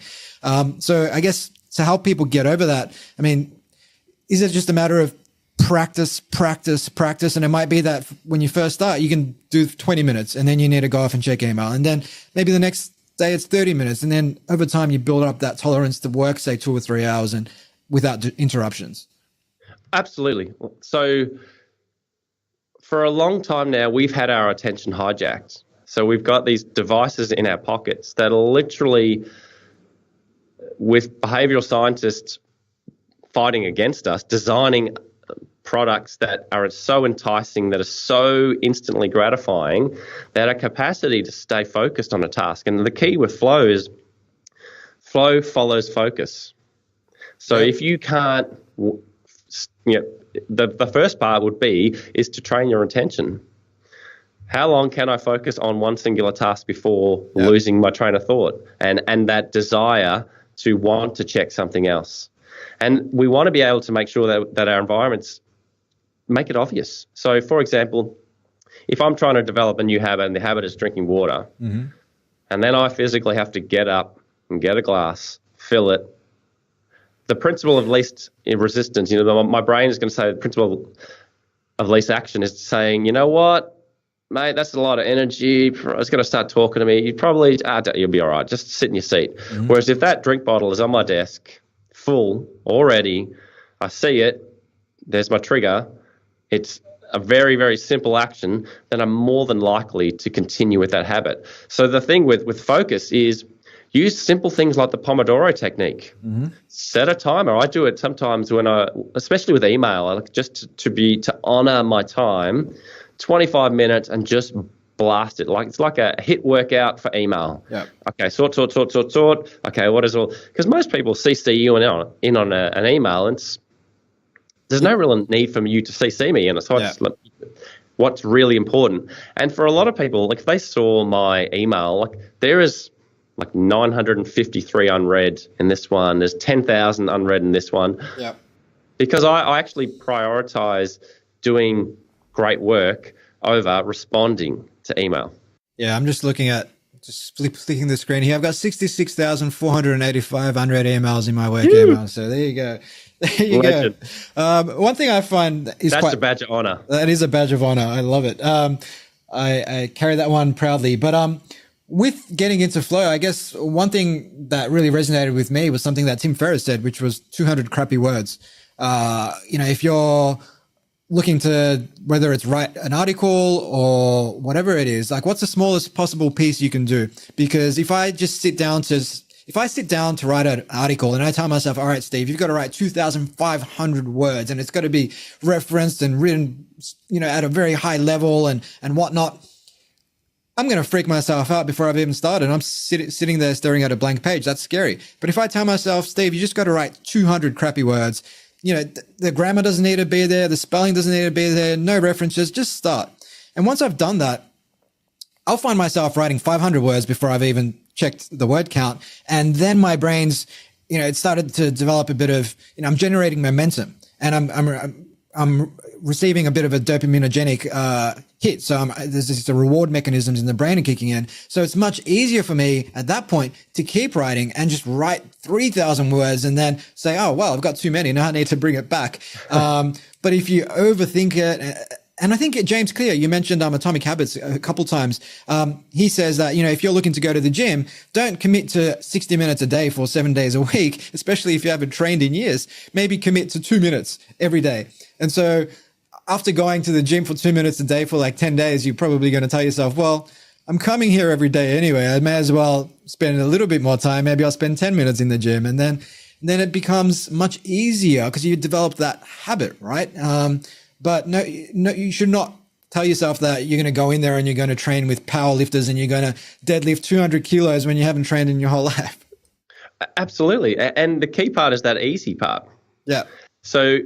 So I guess to help people get over that, I mean, is it just a matter of practice. And it might be that when you first start, you can do 20 minutes and then you need to go off and check email. And then maybe the next day it's 30 minutes. And then over time you build up that tolerance to work, say 2 or 3 hours and without interruptions. Absolutely. So for a long time now, we've had our attention hijacked. So we've got these devices in our pockets that are literally, with behavioral scientists fighting against us, designing products that are so enticing, that are so instantly gratifying, that our capacity to stay focused on a task. And the key with Flow is Flow follows focus. So if you can't, the first part would be is to train your attention. How long can I focus on one singular task before losing my train of thought and that desire to want to check something else? And we want to be able to make sure that our environments make it obvious. So, for example, if I'm trying to develop a new habit and the habit is drinking water, and then I physically have to get up and get a glass, fill it, the principle of least resistance, my brain is going to say the principle of least action is saying, you know what, mate, that's a lot of energy. It's going to start talking to me. You'll be all right. Just sit in your seat. Whereas if that drink bottle is on my desk, full already, I see it, there's my trigger, it's a very, very simple action, then I'm more than likely to continue with that habit. So the thing with focus is use simple things like the Pomodoro technique. Set a timer. I do it sometimes especially with email, I like just to honor my time, 25 minutes and just blast it. It's like a hit workout for email. Yeah. Okay, sort. Okay, what is all? Because most people CC you in on an email, and there's no real need for you to CC me in it. So I just what's really important. And for a lot of people, if they saw my email, there is 953 unread in this one. There's 10,000 unread in this one. Yeah. Because I actually prioritize doing great work over responding to email. Yeah, I'm just looking at flicking the screen here. I've got 66,485 unread emails in my work email. So there you go. There you go. One thing I find is that's a badge of honor. That is a badge of honor. I love it. I carry that one proudly. But with getting into Flow, I guess one thing that really resonated with me was something that Tim Ferriss said, which was 200 crappy words. If you're looking to, whether it's write an article or whatever it is, what's the smallest possible piece you can do? Because if I sit down to write an article and I tell myself, all right, Steve, you've got to write 2,500 words and it's got to be referenced and written, at a very high level and whatnot, I'm going to freak myself out before I've even started. I'm sitting there staring at a blank page. That's scary. But if I tell myself, Steve, you just got to write 200 crappy words, the grammar doesn't need to be there. The spelling doesn't need to be there. No references, just start. And once I've done that, I'll find myself writing 500 words before I've even checked the word count. And then my brain's, it started to develop a bit of, I'm generating momentum and I'm receiving a bit of a dopaminergic hit. So there's this reward mechanisms in the brain are kicking in. So it's much easier for me at that point to keep writing and just write 3,000 words and then say, oh, well, I've got too many. Now I need to bring it back. But if you overthink it, and I think James Clear, you mentioned Atomic Habits a couple times. He says that, if you're looking to go to the gym, don't commit to 60 minutes a day for 7 days a week, especially if you haven't trained in years. Maybe commit to 2 minutes every day. And so after going to the gym for 2 minutes a day for 10 days, you're probably going to tell yourself, well, I'm coming here every day anyway. I may as well spend a little bit more time. Maybe I'll spend 10 minutes in the gym. And then it becomes much easier because you develop that habit, right? But no, you should not tell yourself that you're going to go in there and you're going to train with power lifters and you're going to deadlift 200 kilos when you haven't trained in your whole life. Absolutely. And the key part is that easy part. Yeah. So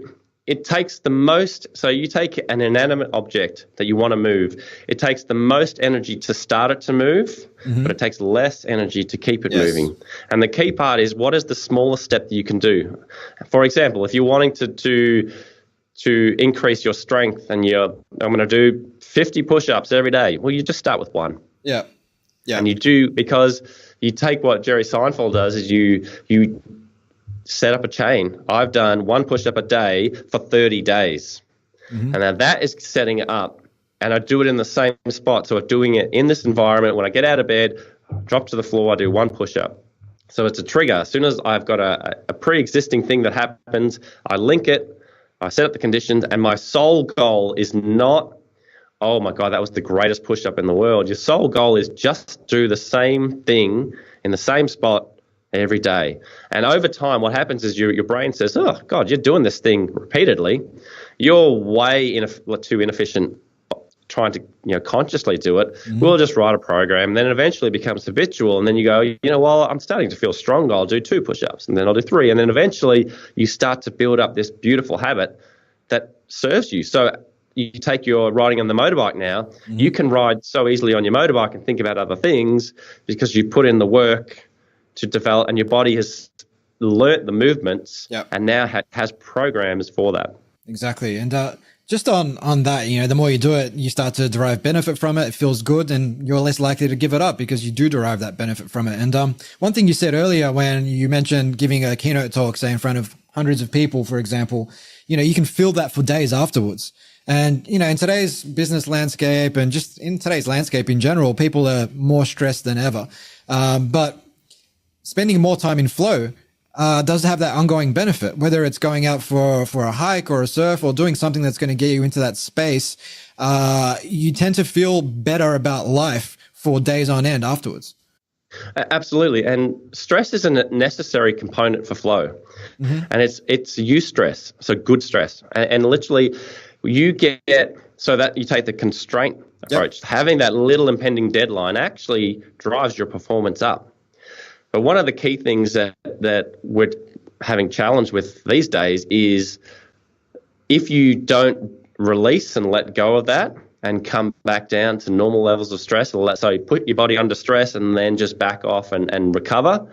it takes you take an inanimate object that you want to move. It takes the most energy to start it to move, but it takes less energy to keep it moving. And the key part is, what is the smallest step that you can do? For example, if you're wanting to increase your strength and I'm going to do 50 push-ups every day. Well, you just start with one. Yeah. Yeah. And you do, because you take what Jerry Seinfeld does is you set up a chain. I've done one push-up a day for 30 days. Mm-hmm. And now that is setting it up. And I do it in the same spot. So I'm doing it in this environment. When I get out of bed, drop to the floor, I do one push-up. So it's a trigger. As soon as I've got a pre-existing thing that happens, I link it, I set up the conditions, and my sole goal is not, oh my God, that was the greatest push-up in the world. Your sole goal is just do the same thing in the same spot every day. And over time, what happens is your brain says, oh God, you're doing this thing repeatedly. You're way too inefficient trying to consciously do it. Mm-hmm. We'll just write a program, and then it eventually becomes habitual, and then you go, well, I'm starting to feel stronger, I'll do 2 push-ups, and then I'll do 3, and then eventually you start to build up this beautiful habit that serves you. So you take your riding on the motorbike now, mm-hmm. you can ride so easily on your motorbike and think about other things because you put in the work to develop, and your body has learnt the movements. Yep. And now has programs for that. Exactly. And just on that, the more you do it, you start to derive benefit from it. It feels good, and you're less likely to give it up because you do derive that benefit from it. And one thing you said earlier when you mentioned giving a keynote talk, say in front of hundreds of people, for example, you can feel that for days afterwards. And, in today's business landscape and just in today's landscape in general, people are more stressed than ever. But spending more time in flow does have that ongoing benefit, whether it's going out for a hike or a surf or doing something that's going to get you into that space. You tend to feel better about life for days on end afterwards. Absolutely. And stress is a necessary component for flow. Mm-hmm. And it's eustress, so good stress. And literally you get, so that you take the constraint approach. Yep. Having that little impending deadline actually drives your performance up. But one of the key things that we're having challenge with these days is if you don't release and let go of that and come back down to normal levels of stress, so you put your body under stress and then just back off and recover,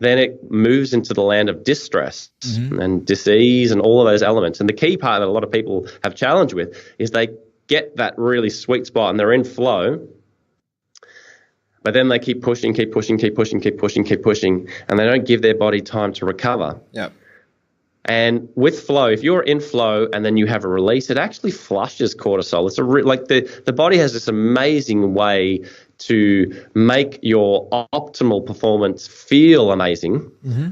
then it moves into the land of distress mm-hmm. and disease and all of those elements. And the key part that a lot of people have challenge with is they get that really sweet spot and they're in flow, but then they keep pushing, and they don't give their body time to recover. Yep. And with flow, if you're in flow and then you have a release, it actually flushes cortisol. It's the body has this amazing way to make your optimal performance feel amazing, mm-hmm.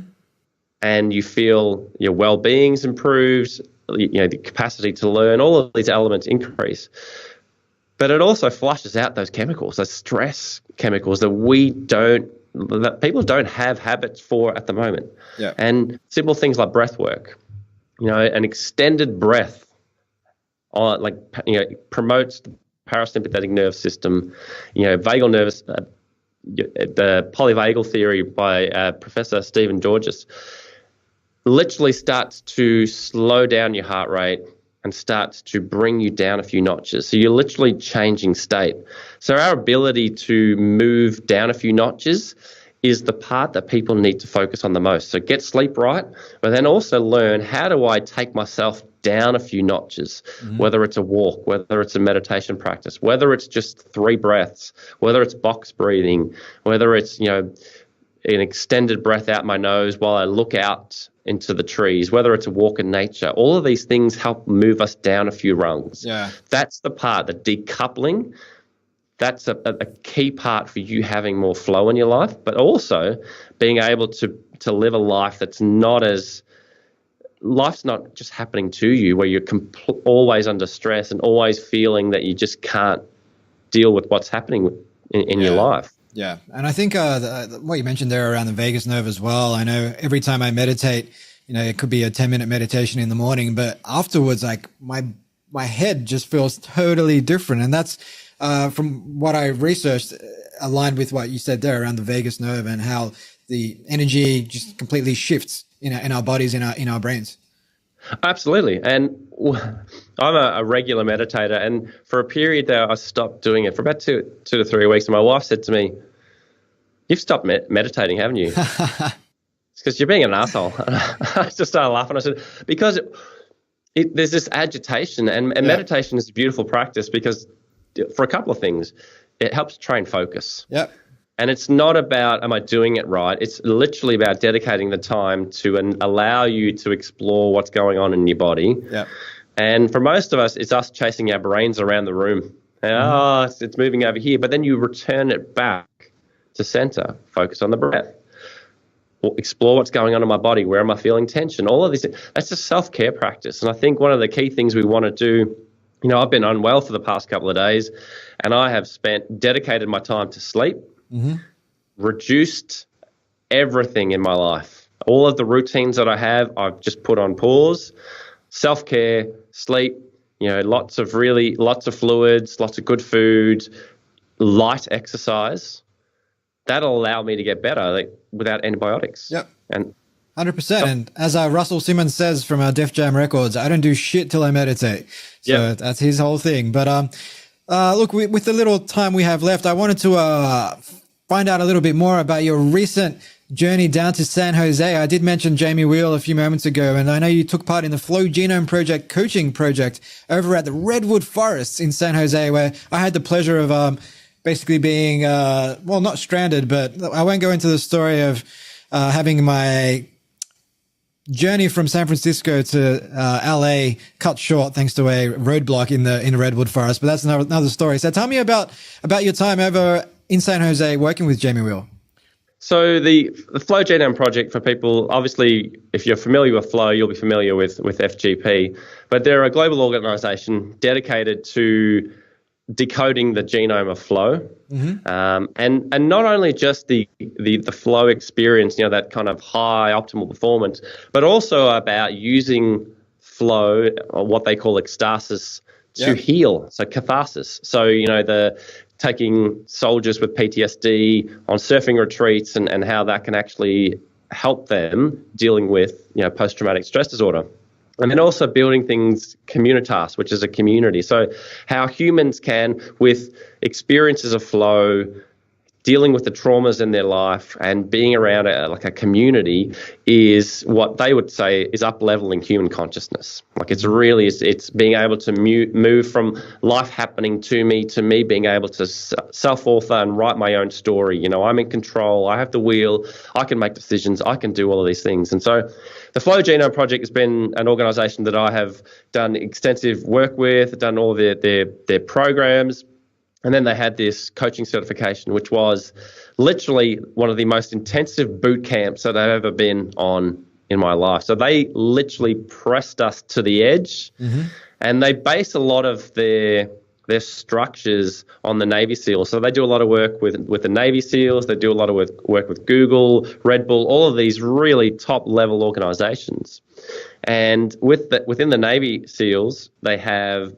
and you feel your well-being's improved, the capacity to learn, all of these elements increase. But it also flushes out those chemicals, those stress chemicals that people don't have habits for at the moment. Yeah. And simple things like breath work, an extended breath, promotes the parasympathetic nerve system, vagal nervous, the polyvagal theory by Professor Stephen Georges literally starts to slow down your heart rate and starts to bring you down a few notches. So you're literally changing state. So our ability to move down a few notches is the part that people need to focus on the most. So get sleep right, but then also learn, how do I take myself down a few notches, mm-hmm. whether it's a walk, whether it's a meditation practice, whether it's just 3 breaths, whether it's box breathing, whether it's, an extended breath out my nose while I look out into the trees, whether it's a walk in nature. All of these things help move us down a few rungs. Yeah. That's the part, the decoupling. That's a key part for you having more flow in your life, but also being able to live a life that's life's not just happening to you where you're always under stress and always feeling that you just can't deal with what's happening in your life. Yeah. And I think what you mentioned there around the vagus nerve as well, I know every time I meditate, it could be a 10-minute meditation in the morning, but afterwards, like my head just feels totally different. And that's from what I researched, aligned with what you said there around the vagus nerve and how the energy just completely shifts in our bodies, in our brains. Absolutely. And I'm a regular meditator, and for a period there, I stopped doing it for about 2 to 3 weeks. And my wife said to me, "You've stopped meditating, haven't you?" It's because you're being an asshole. I just started laughing. I said, because there's this agitation, and meditation is a beautiful practice because for a couple of things, it helps train focus. Yep. And it's not about, am I doing it right? It's literally about dedicating the time to allow you to explore what's going on in your body. Yep. And for most of us, it's us chasing our brains around the room. Oh, it's moving over here. But then you return it back to center, focus on the breath. Explore what's going on in my body. Where am I feeling tension? All of these things. That's a self-care practice. And I think one of the key things we want to do, I've been unwell for the past couple of days, and I have dedicated my time to sleep, reduced everything in my life. All of the routines that I have, I've just put on pause. Self-care, sleep, lots of fluids, lots of good food, light exercise. That'll allow me to get better without antibiotics. Yep. And 100%. And as Russell Simmons says from Def Jam Records, I don't do shit till I meditate. So that's his whole thing. But look, with the little time we have left, I wanted to find out a little bit more about your recent journey down to San Jose. I did mention Jamie Wheal a few moments ago, and I know you took part in the Flow Genome Project coaching project over at the Redwood Forests in San Jose, where I had the pleasure of basically being, not stranded, but I won't go into the story of having my journey from San Francisco to LA cut short thanks to a roadblock in the Redwood Forest, but that's another story. So tell me about your time over in San Jose working with Jamie Wheal. So the Flow Genome Project, for people, obviously, if you're familiar with Flow, you'll be familiar with FGP, but they're a global organisation dedicated to decoding the genome of flow, and not only just the flow experience, that kind of high optimal performance, but also about using flow, or what they call ecstasis, to heal. So catharsis. So the taking soldiers with PTSD on surfing retreats and how that can actually help them dealing with post-traumatic stress disorder. And then also building things communitas, which is a community. So how humans can, with experiences of flow, dealing with the traumas in their life and being around a community, is what they would say is up-leveling human consciousness. It's being able to move from life happening to me being able to self-author and write my own story. I'm in control. I have the wheel. I can make decisions. I can do all of these things. And so the Flow Genome Project has been an organisation that I have done extensive work with, done all their programs. And then they had this coaching certification, which was literally one of the most intensive boot camps that I've ever been on in my life. So they literally pressed us to the edge, and they base a lot of their structures on the Navy SEALs. So they do a lot of work with the Navy SEALs. They do a lot of work with Google, Red Bull, all of these really top-level organizations. And within the Navy SEALs, they have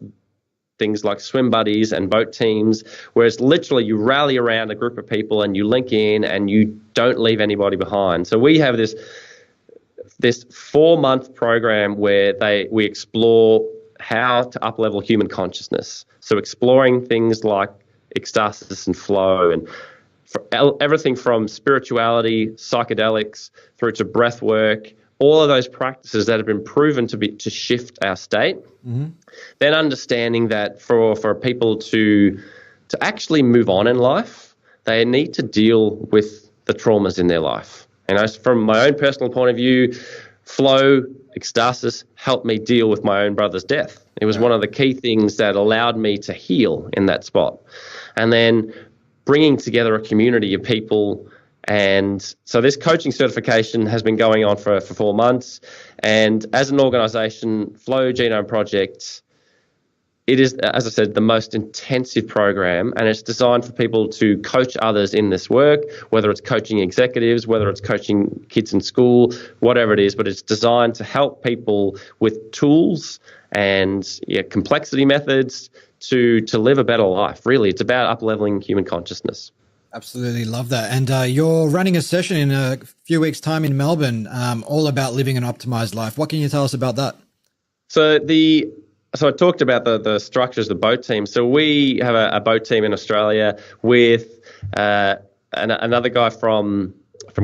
things like swim buddies and boat teams, where it's literally you rally around a group of people and you link in and you don't leave anybody behind. So we have this 4-month program where we explore how to up-level human consciousness. So exploring things like ecstasis and flow, and everything from spirituality, psychedelics, through to breath work, all of those practices that have been proven to shift our state. Then understanding that for people to actually move on in life, they need to deal with the traumas in their life. And from my own personal point of view, flow, ecstasis helped me deal with my own brother's death. It was one of the key things that allowed me to heal in that spot. And then bringing together a community of people. And so this coaching certification has been going on for 4 months. And as an organisation, Flow Genome Project, it is, as I said, the most intensive program, and it's designed for people to coach others in this work, whether it's coaching executives, whether it's coaching kids in school, whatever it is, but it's designed to help people with tools and complexity methods to live a better life. Really, it's about up-leveling human consciousness. Absolutely love that. And you're running a session in a few weeks' time in Melbourne, all about living an optimized life. What can you tell us about that? So I talked about the structures, the boat team. So we have a boat team in Australia with another guy from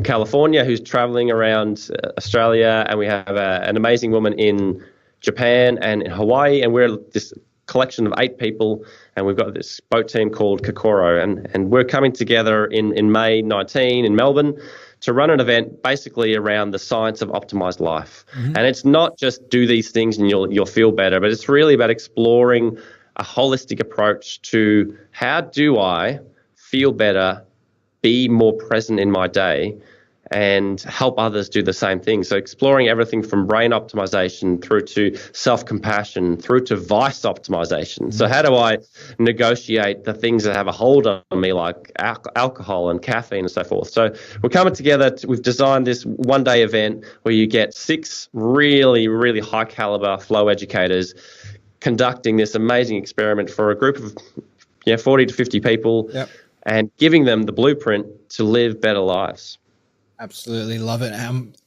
California who's traveling around Australia, and we have an amazing woman in Japan and in Hawaii, and we're this collection of 8 people, and we've got this boat team called Kokoro, and we're coming together in May 19 in Melbourne to run an event basically around the science of optimized life. And it's not just do these things and you'll feel better, but it's really about exploring a holistic approach to how do I feel better, be more present in my day, and help others do the same thing. So exploring everything from brain optimization through to self-compassion, through to vice optimization. So how do I negotiate the things that have a hold on me, like alcohol and caffeine and so forth? So we're coming together. We've designed this one-day event where you get 6 really, really high-caliber flow educators conducting this amazing experiment for a group of 40 to 50 people, and giving them the blueprint to live better lives. Absolutely love it.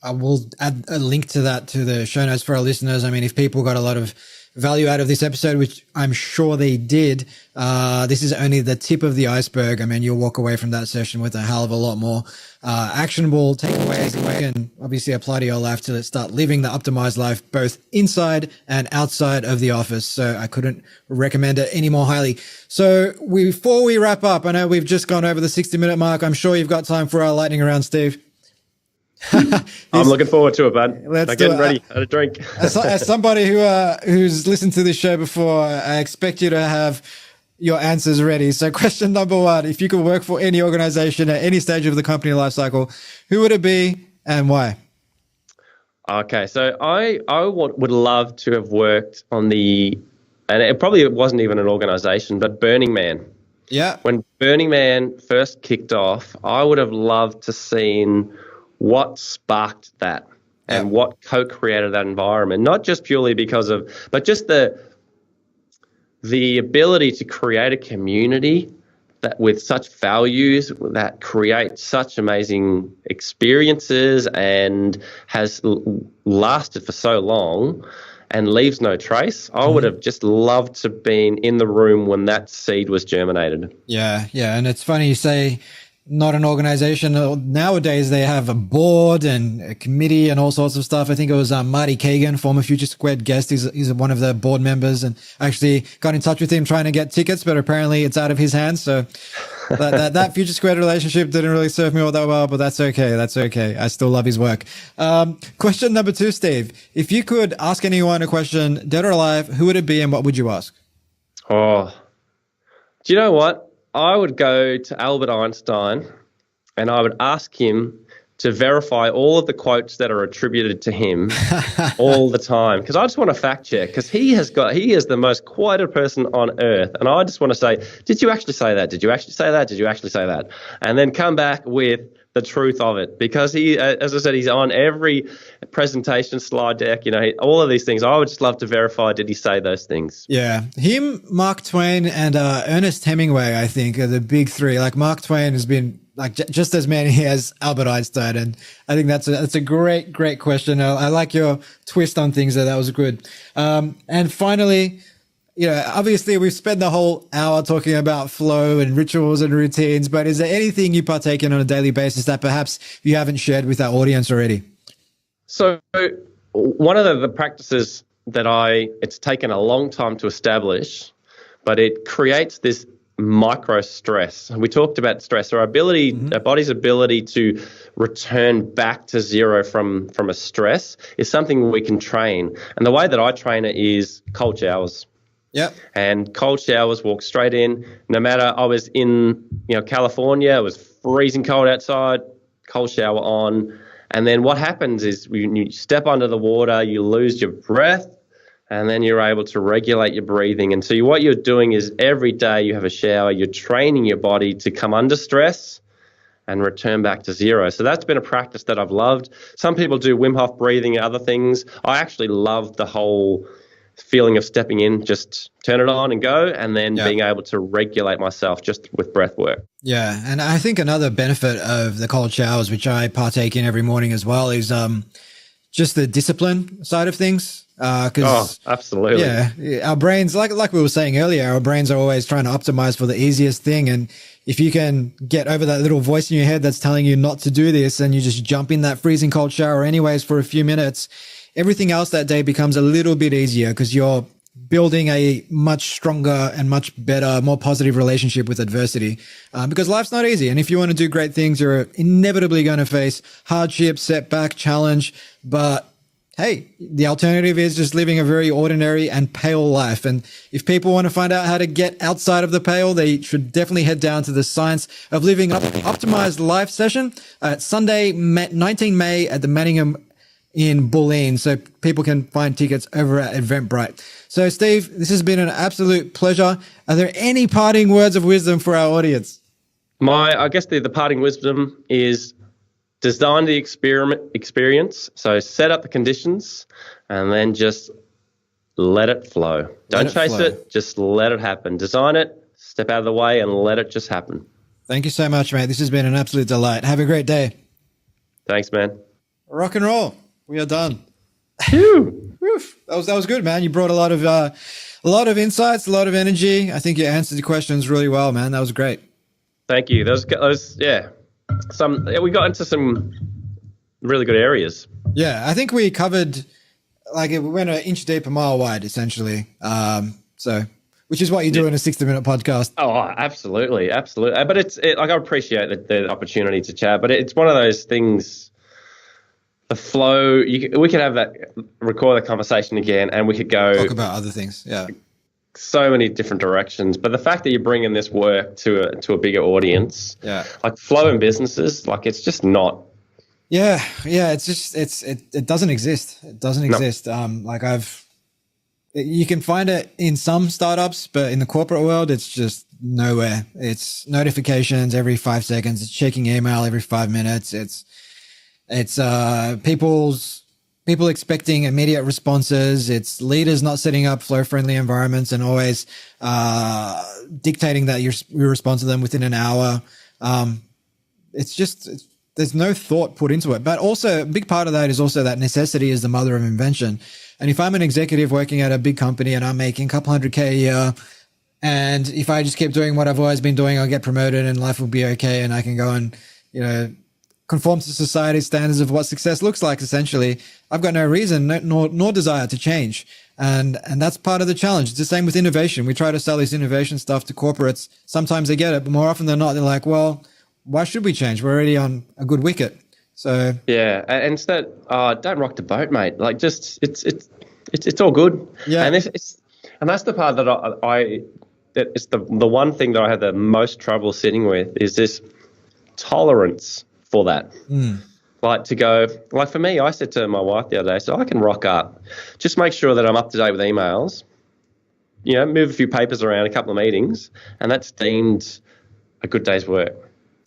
I will add a link to that to the show notes for our listeners. I mean, if people got a lot of value out of this episode, which I'm sure they did, this is only the tip of the iceberg. I mean, you'll walk away from that session with a hell of a lot more actionable takeaways that you can obviously apply to your life to start living the optimized life, both inside and outside of the office. So I couldn't recommend it any more highly. So before we wrap up, I know we've just gone over the 60-minute mark. I'm sure you've got time for our lightning round, Steve. I'm looking forward to it, bud. I'm getting ready. I had a drink. As somebody who's listened to this show before, I expect you to have your answers ready. So question number 1, if you could work for any organization at any stage of the company life cycle, who would it be and why? Okay, so I would love to have worked on and it wasn't even an organization, but Burning Man. Yeah. When Burning Man first kicked off, I would have loved to seen what sparked that and what co-created that environment, not just purely but just the ability to create a community that with such values that create such amazing experiences and has lasted for so long and leaves no trace. I would have just loved to have been in the room when that seed was germinated. Yeah. And it's funny you say not an organization. Nowadays, they have a board and a committee and all sorts of stuff. I think it was Marty Kagan, former Future Squared guest. He's one of the board members, and actually got in touch with him trying to get tickets, but apparently it's out of his hands. So that Future Squared relationship didn't really serve me all that well, but that's okay. That's okay. I still love his work. Question number 2, Steve. If you could ask anyone a question, dead or alive, who would it be and what would you ask? Oh, do you know what? I would go to Albert Einstein and I would ask him to verify all of the quotes that are attributed to him all the time, because I just want to fact check, because he is the most quoted person on earth, and I just want to say, did you actually say that? Did you actually say that? Did you actually say that? And then come back with the truth of it, because he, as I said, he's on every presentation slide deck, all of these things. I would just love to verify, did he say those things? Yeah. Him, Mark Twain, and Ernest Hemingway, I think, are the big 3. Like, Mark Twain has been just as many as Albert Einstein, and I think that's a great question. I like your twist on things there. That was good. And finally, obviously we've spent the whole hour talking about flow and rituals and routines, but is there anything you partake in on a daily basis that perhaps you haven't shared with our audience already? So one of the practices that it's taken a long time to establish, but it creates this micro stress. We talked about stress, our body's ability to return back to zero from a stress is something we can train. And the way that I train it is cold showers. Yep. And cold showers, walk straight in. No matter, I was in California, it was freezing cold outside, cold shower on. And then what happens is when you step under the water, you lose your breath, and then you're able to regulate your breathing. And so what you're doing is every day you have a shower, you're training your body to come under stress and return back to zero. So that's been a practice that I've loved. Some people do Wim Hof breathing and other things. I actually love the whole feeling of stepping in, just turn it on and go, and then being able to regulate myself just with breath work. Yeah. And I think another benefit of the cold showers, which I partake in every morning as well, is just the discipline side of things. Absolutely. Yeah. Our brains, like we were saying earlier, our brains are always trying to optimize for the easiest thing. And if you can get over that little voice in your head that's telling you not to do this, and you just jump in that freezing cold shower anyways for a few minutes, everything else that day becomes a little bit easier because you're building a much stronger and much better, more positive relationship with adversity, because life's not easy. And if you want to do great things, you're inevitably going to face hardship, setback, challenge. But hey, the alternative is just living a very ordinary and pale life. And if people want to find out how to get outside of the pale, they should definitely head down to the Science of Living Optimized live session at Sunday, 19 May at the Manningham in Bulleen. So people can find tickets over at Eventbrite. So Steve, this has been an absolute pleasure. Are there any parting words of wisdom for our audience? I guess the parting wisdom is design the experience. So set up the conditions and then just let it flow. Don't chase it, just let it happen. Design it, step out of the way and let it just happen. Thank you so much, mate. This has been an absolute delight. Have a great day. Thanks, man. Rock and roll. We are done. Phew. That was good, man. You brought a lot of insights, a lot of energy. I think you answered the questions really well, man. That was great. Thank you. We got into some really good areas. Yeah, I think we covered, we went an inch deep, a mile wide, essentially. Which is what you do in a 60-minute podcast. Oh, absolutely. But I appreciate the opportunity to chat, but it's one of those things. The flow, we could have that, record the conversation again, and we could go talk about other things. Yeah, so many different directions. But the fact that you're bringing this work to a bigger audience, like flow in businesses, it's just not. Yeah. It's just it doesn't exist. It doesn't exist. You can find it in some startups, but in the corporate world, it's just nowhere. It's notifications every 5 seconds. It's checking email every 5 minutes. It's people expecting immediate responses. It's leaders not setting up flow-friendly environments and always dictating that you respond to them within an hour. There's no thought put into it. But also a big part of that is also that necessity is the mother of invention. And if I'm an executive working at a big company and I'm making a couple $100K a year, and if I just keep doing what I've always been doing, I'll get promoted and life will be okay and I can go and, conform to society's standards of what success looks like. Essentially, I've got no reason nor desire to change. And that's part of the challenge. It's the same with innovation. We try to sell this innovation stuff to corporates. Sometimes they get it, but more often than not, they're like, well, why should we change? We're already on a good wicket. So yeah. And instead, don't rock the boat, mate. It's all good. Yeah. And and that's the part that it's the one thing that I had the most trouble sitting with is this tolerance for that. For me, I said to my wife the other day, so I can rock up, just make sure that I'm up to date with emails, move a few papers around, a couple of meetings, and that's deemed a good day's work.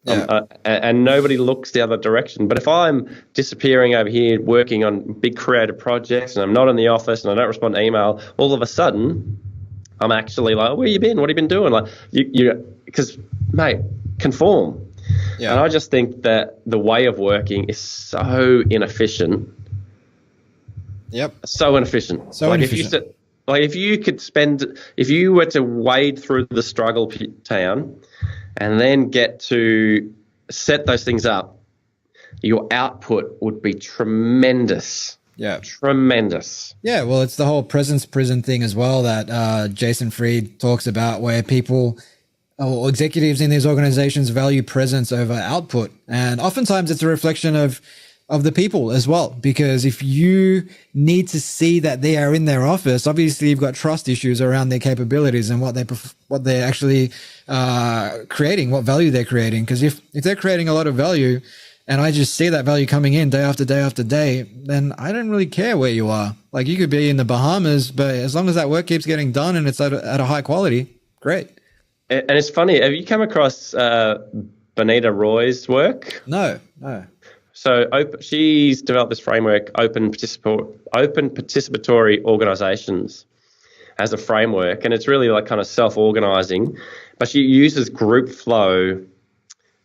Yeah. And nobody looks the other direction. But if I'm disappearing over here working on big creative projects and I'm not in the office and I don't respond to email, all of a sudden I'm actually like, where you been? What have you been doing? Because mate, conform. Yeah. And I just think that the way of working is so inefficient. Yep. So inefficient. If you were to wade through the struggle town and then get to set those things up, your output would be tremendous. Yeah. Tremendous. Yeah. Well, it's the whole presence prison thing as well that Jason Fried talks about, where people or executives in these organizations value presence over output. And oftentimes it's a reflection of the people as well, because if you need to see that they are in their office, obviously you've got trust issues around their capabilities and what they're actually creating, what value they're creating. Because if they're creating a lot of value and I just see that value coming in day after day after day, then I don't really care where you are. You could be in the Bahamas, but as long as that work keeps getting done and it's at a high quality, great. And it's funny, have you come across Bonita Roy's work? No. So she's developed this framework, open participatory organizations as a framework, and it's really kind of self-organizing, but she uses group flow,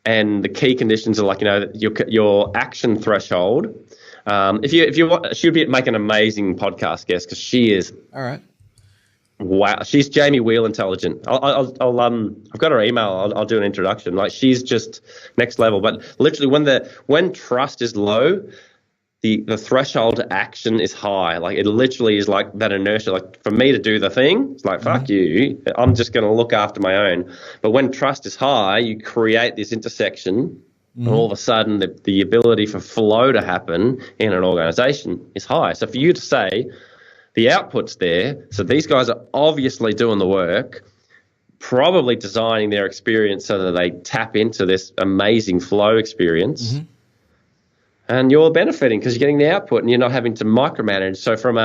and the key conditions are your action threshold. If you want, she'd be make an amazing podcast guest because she is. All right. Wow, she's Jamie Wheal intelligent. I've got her email. I'll do an introduction. She's just next level. But literally, when trust is low, the threshold to action is high. Like it literally is like that inertia. Like for me to do the thing, it's like, fuck you, I'm just going to look after my own. But when trust is high, you create this intersection, and all of a sudden the ability for flow to happen in an organization is high. So for you to say the output's there, so these guys are obviously doing the work, probably designing their experience so that they tap into this amazing flow experience. And you're benefiting because you're getting the output and you're not having to micromanage. So from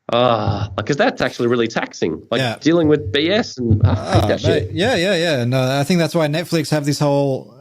because that's actually really taxing, like dealing with BS and I hate that shit. Yeah. No, I think that's why Netflix have this whole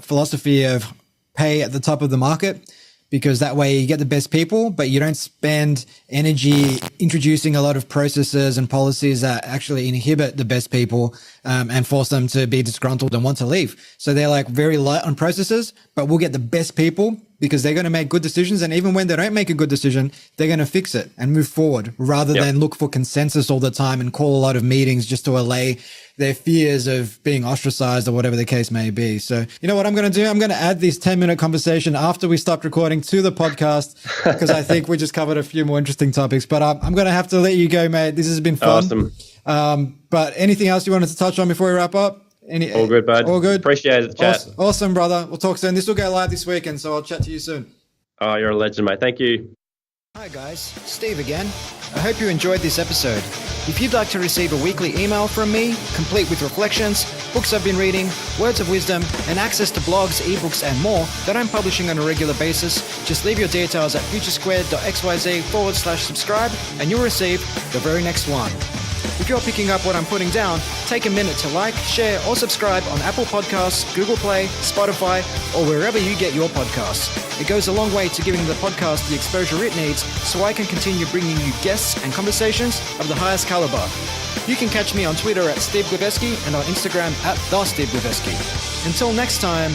philosophy of pay at the top of the market, because that way you get the best people, but you don't spend energy introducing a lot of processes and policies that actually inhibit the best people and force them to be disgruntled and want to leave. So they're like very light on processes, but we'll get the best people because they're going to make good decisions. And even when they don't make a good decision, they're going to fix it and move forward rather than look for consensus all the time and call a lot of meetings just to allay their fears of being ostracized or whatever the case may be. So you know what I'm going to do? I'm going to add this 10-minute conversation after we stopped recording to the podcast because I think we just covered a few more interesting topics. But I'm going to have to let you go, mate. This has been fun. Awesome. But anything else you wanted to touch on before we wrap up? All good, bud. All good. Appreciate the chat. Awesome, brother. We'll talk soon. This will go live this weekend, so I'll chat to you soon. Oh, you're a legend, mate. Thank you. Hi guys, Steve again. I hope you enjoyed this episode. If you'd like to receive a weekly email from me, complete with reflections, books I've been reading, words of wisdom, and access to blogs, ebooks, and more that I'm publishing on a regular basis, just leave your details at futuresquared.xyz/subscribe and you'll receive the very next one. If you're picking up what I'm putting down, take a minute to like, share, or subscribe on Apple Podcasts, Google Play, Spotify, or wherever you get your podcasts. It goes a long way to giving the podcast the exposure it needs so I can continue bringing you guests and conversations of the highest caliber. You can catch me on Twitter at Steve Gliveski and on Instagram at TheSteveGliveski. Until next time.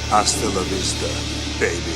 Hasta la vista, baby.